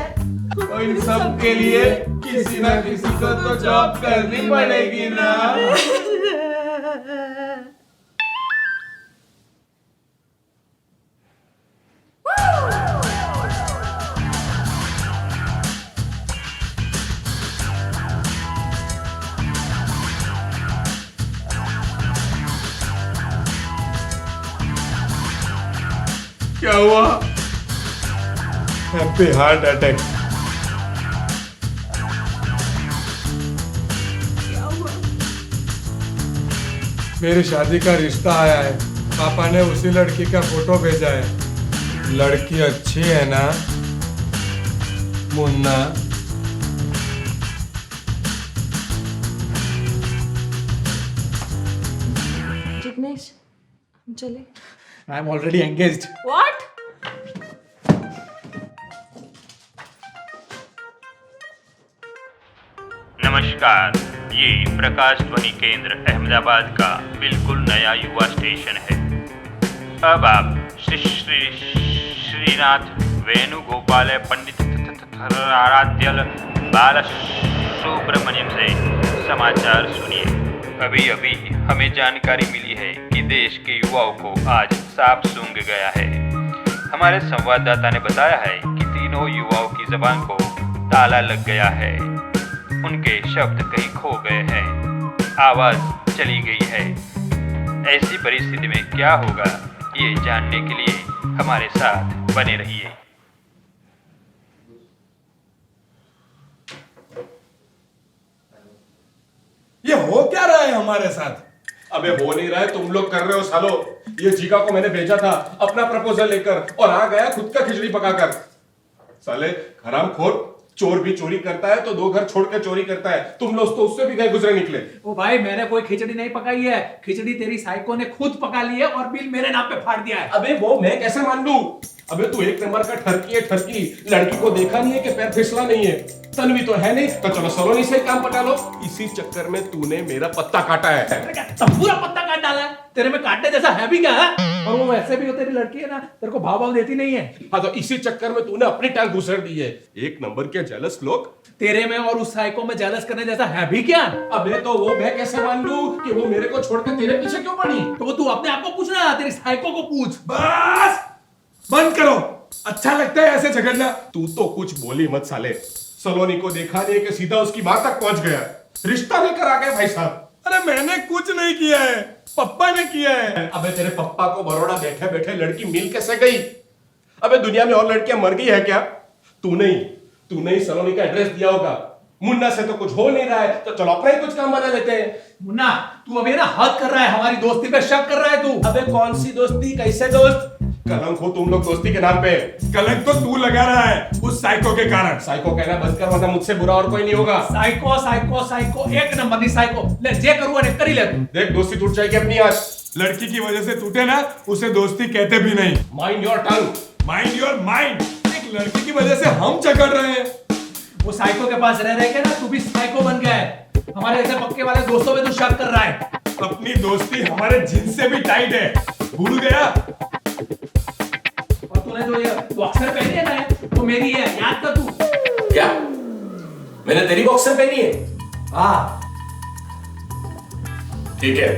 J: और इन सब के लिए किसी ना किसी को तो जॉब करनी पड़ेगी ना।
B: क्या हुआ? Happy heart attack. मेरी शादी का रिश्ता आया है, पापा ने उसी लड़की का फोटो भेजा है। लड़की अच्छी है ना मुन्ना?
H: जिग्नेश हम चले।
E: I am already engaged.
H: What?
A: नमस्कार, ये प्रकाश ध्वनि केंद्र अहमदाबाद का बिल्कुल नया युवा स्टेशन है। अब आप श्रीनाथ वेणुगोपाल पंडित आराध्य बाल सुब्रमण्यम से समाचार सुनिए। अभी अभी हमें जानकारी मिली है कि देश के युवाओं को आज सांप सूंघ गया है। हमारे संवाददाता ने बताया है कि तीनों युवाओं की जबान को ताला लग गया है। उनके शब्द कहीं खो गए हैं, आवाज चली गई है। ऐसी परिस्थिति में क्या होगा, ये जानने के लिए हमारे साथ बने रहिए।
I: ये हो क्या रहा है हमारे साथ?
J: अबे हो नहीं रहा है, तुम लोग कर रहे हो सालो। ये जीका को मैंने भेजा था अपना प्रपोजल लेकर और आ गया खुद का खिचड़ी पकाकर। साले हरामखोर, चोर भी चोरी करता है तो दो घर छोड़ के चोरी करता है। तुम लोग तो उससे भी गए गुजरे निकले।
E: ओ भाई, मैंने कोई खिचड़ी नहीं पकाई है, खिचड़ी तेरी साइको ने खुद पका ली है और बिल मेरे नाम पे फाड़ दिया है।
J: अबे वो मैं कैसे मान लूं? अबे तू एक नंबर का ठरकी है ठरकी। लड़की को देखा नहीं है कि पैर फिसला नहीं है, तन्वी तो है नहीं, तो चलो सलोनी से काम पटा लो। इसी चक्कर में तूने मेरा पत्ता काटा है।
E: पूरा पत्ता काट डाला है, तेरे में काटने जैसा है भी क्या है? और वो वैसे भी तेरी लड़की है ना, तेरे को भाव देती नहीं है।
J: हाँ तो इसी चक्कर में तूने अपनी टांग घुसर दी है। एक नंबर के जेलस लोग।
E: तेरे में और उस साइको में जेलस करने जैसा है भी क्या?
J: अबे तो वो मैं कैसे मान लूं कि वो मेरे को छोड़कर तेरे पीछे क्यों पड़ी?
E: तो वो तू अपने आप को पूछना, तेरी साइको को पूछ।
I: बस बंद करो, अच्छा लगता है ऐसे झगड़ना।
J: तू तो कुछ बोली मत साले। सलोनी को देखा नहीं कि सीधा उसकी मां तक पहुंच गया, रिश्ता लेकर आ गया भाई साहब।
I: अरे मैंने कुछ नहीं किया है, पप्पा ने किया है।
J: अबे तेरे पप्पा को बरोड़ा बैठे बैठे लड़की मिल कैसे गई? अबे दुनिया में और लड़कियां मर गई है क्या? तूने ही सलोनी का एड्रेस दिया होगा। मुन्ना से तो कुछ हो नहीं रहा है, तो चलो अपना ही कुछ काम बना लेते हैं।
E: मुन्ना, तू अभी ना हद कर रहा है, हमारी दोस्ती पे शक कर रहा है तू।
J: अबे कौन सी दोस्ती, कैसे दोस्त? कलंक हो तुम लोग दोस्ती के नाम पे।
I: कलंक तो तू लगा रहा है उस साइको के कारण।
J: साइको कहना बंद कर, वरना मुझसे बुरा और कोई नहीं होगा।
E: साइको साइको साइको, एक नंबर की साइको। ले जे करूँ और कर ही ले।
J: देख दोस्ती टूट जाएगी अपनी आज।
I: लड़की की वजह से टूटे ना, उसे दोस्ती कहते भी नहीं।
J: Mind your tongue,
I: mind your mind. एक लड़की की वजह से हम झगड़ रहे हैं।
E: वो साइको के पास रह के ना तू भी साइको बन गया है। हमारे ऐसे पक्के वाले दोस्तों पे तू शक कर रहा है।
I: अपनी दोस्ती हमारे जिन से भी टाइट है, भूल गया?
E: और तूने जो ये बॉक्सर पहनी है ना, वो मेरी है, याद कर तू।
J: क्या मैंने तेरी बॉक्सर पहनी है?
E: हाँ
J: ठीक है,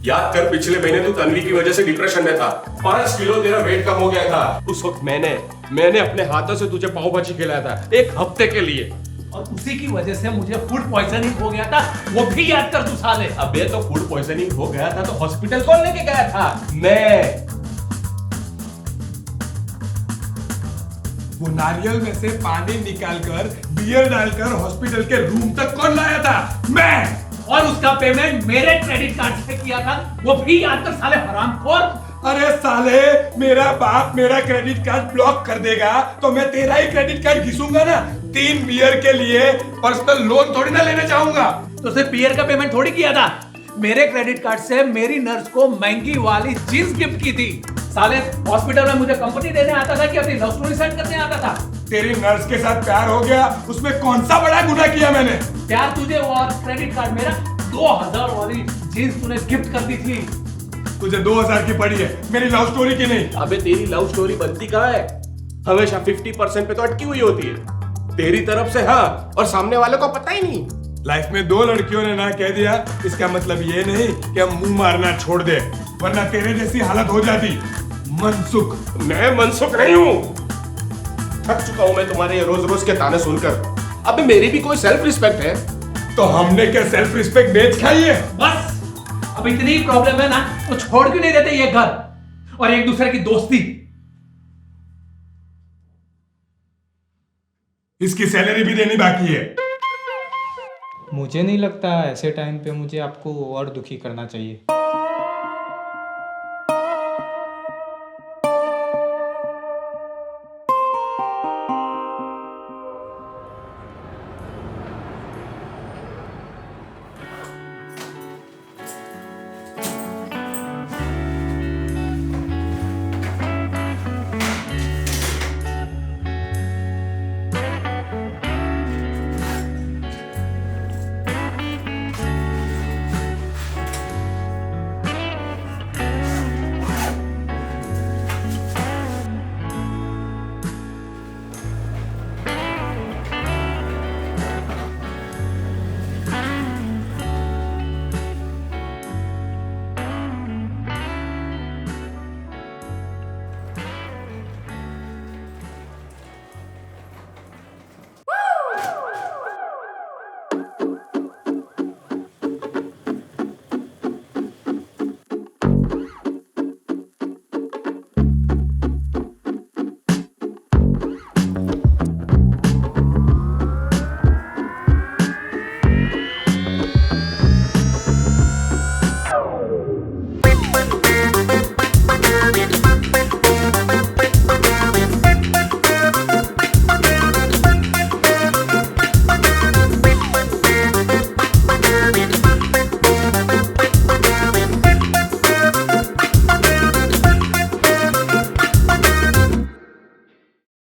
J: याद कर पिछले महीने तू तन्वी की वजह से डिप्रेशन में था। 5 किलो तेरा वेट कम हो गया था। उस वक्त मैंने अपने हाथों से तुझे पाव भाजी खिलाया था 1 हफ्ते के लिए।
E: और उसी की वजह से मुझे फूड पॉइजनिंग हो गया था, वो भी याद कर तू साले।
J: अबे तो फूड पॉइजनिंग हो गया था तो हॉस्पिटल कौन लेके गया था? मैं।
I: वो नारियल में से पानी निकालकर बियर डालकर हॉस्पिटल के रूम तक कौन लाया था? मैं।
E: और उसका पेमेंट मेरे क्रेडिट कार्ड से किया था, वो भी याद कर साले हरामखोर।
I: अरे साले, मेरा बाप मेरा क्रेडिट कार्ड ब्लॉक कर देगा तो मैं तेरा ही क्रेडिट कार्ड घिसूंगा ना। 3 बियर के लिए पर्सनल लोन थोड़ी ना लेने जाऊंगा।
E: तो सिर्फ बियर का पेमेंट थोड़ी किया था। मेरे क्रेडिट कार्ड से मेरी नर्स को महंगी वाली जींस गिफ्ट की थी। साले हॉस्पिटल में मुझे कंपनी देने आता था कि अपनी लव स्टोरी सेट करने आता था।
I: तेरी नर्स के साथ प्यार हो गया, उसमें कौन सा बड़ा गुनाह किया मैंने?
E: प्यार तुझे और क्रेडिट कार्ड मेरा 2000 वाली जींस तूने गिफ्ट कर दी थी।
I: तुझे 2000 की पड़ी है, मेरी लव स्टोरी की नहीं।
J: अबे तेरी लव स्टोरी बनती कहाँ है? हमेशा 50% पे तो अटकी हुई होती है। तेरी तरफ से हाँ, और सामने वाले को पता ही नहीं।
I: लाइफ में 2 लड़कियों ने ना कह दिया, इसका मतलब ये नहीं कि हम मुंह मारना छोड़ दे, वरना तेरे जैसी हालत हो जाती। मनसुख।
J: मैं मनसुख नहीं हूँ। थक चुका हूँ मैं तुम्हारे ये रोज रोज के ताने सुनकर। अबे मेरी भी कोई सेल्फ रिस्पेक्ट है।
I: तो हमने क्या सेल्फ रिस्पेक्ट बेच खाई है?
E: बस अब इतनी प्रॉब्लम है ना, तो छोड़ क्यों नहीं देते ये घर और एक दूसरे की दोस्ती?
I: इसकी सैलरी भी देनी बाकी है।
E: मुझे नहीं लगता ऐसे टाइम पे मुझे आपको और दुखी करना चाहिए।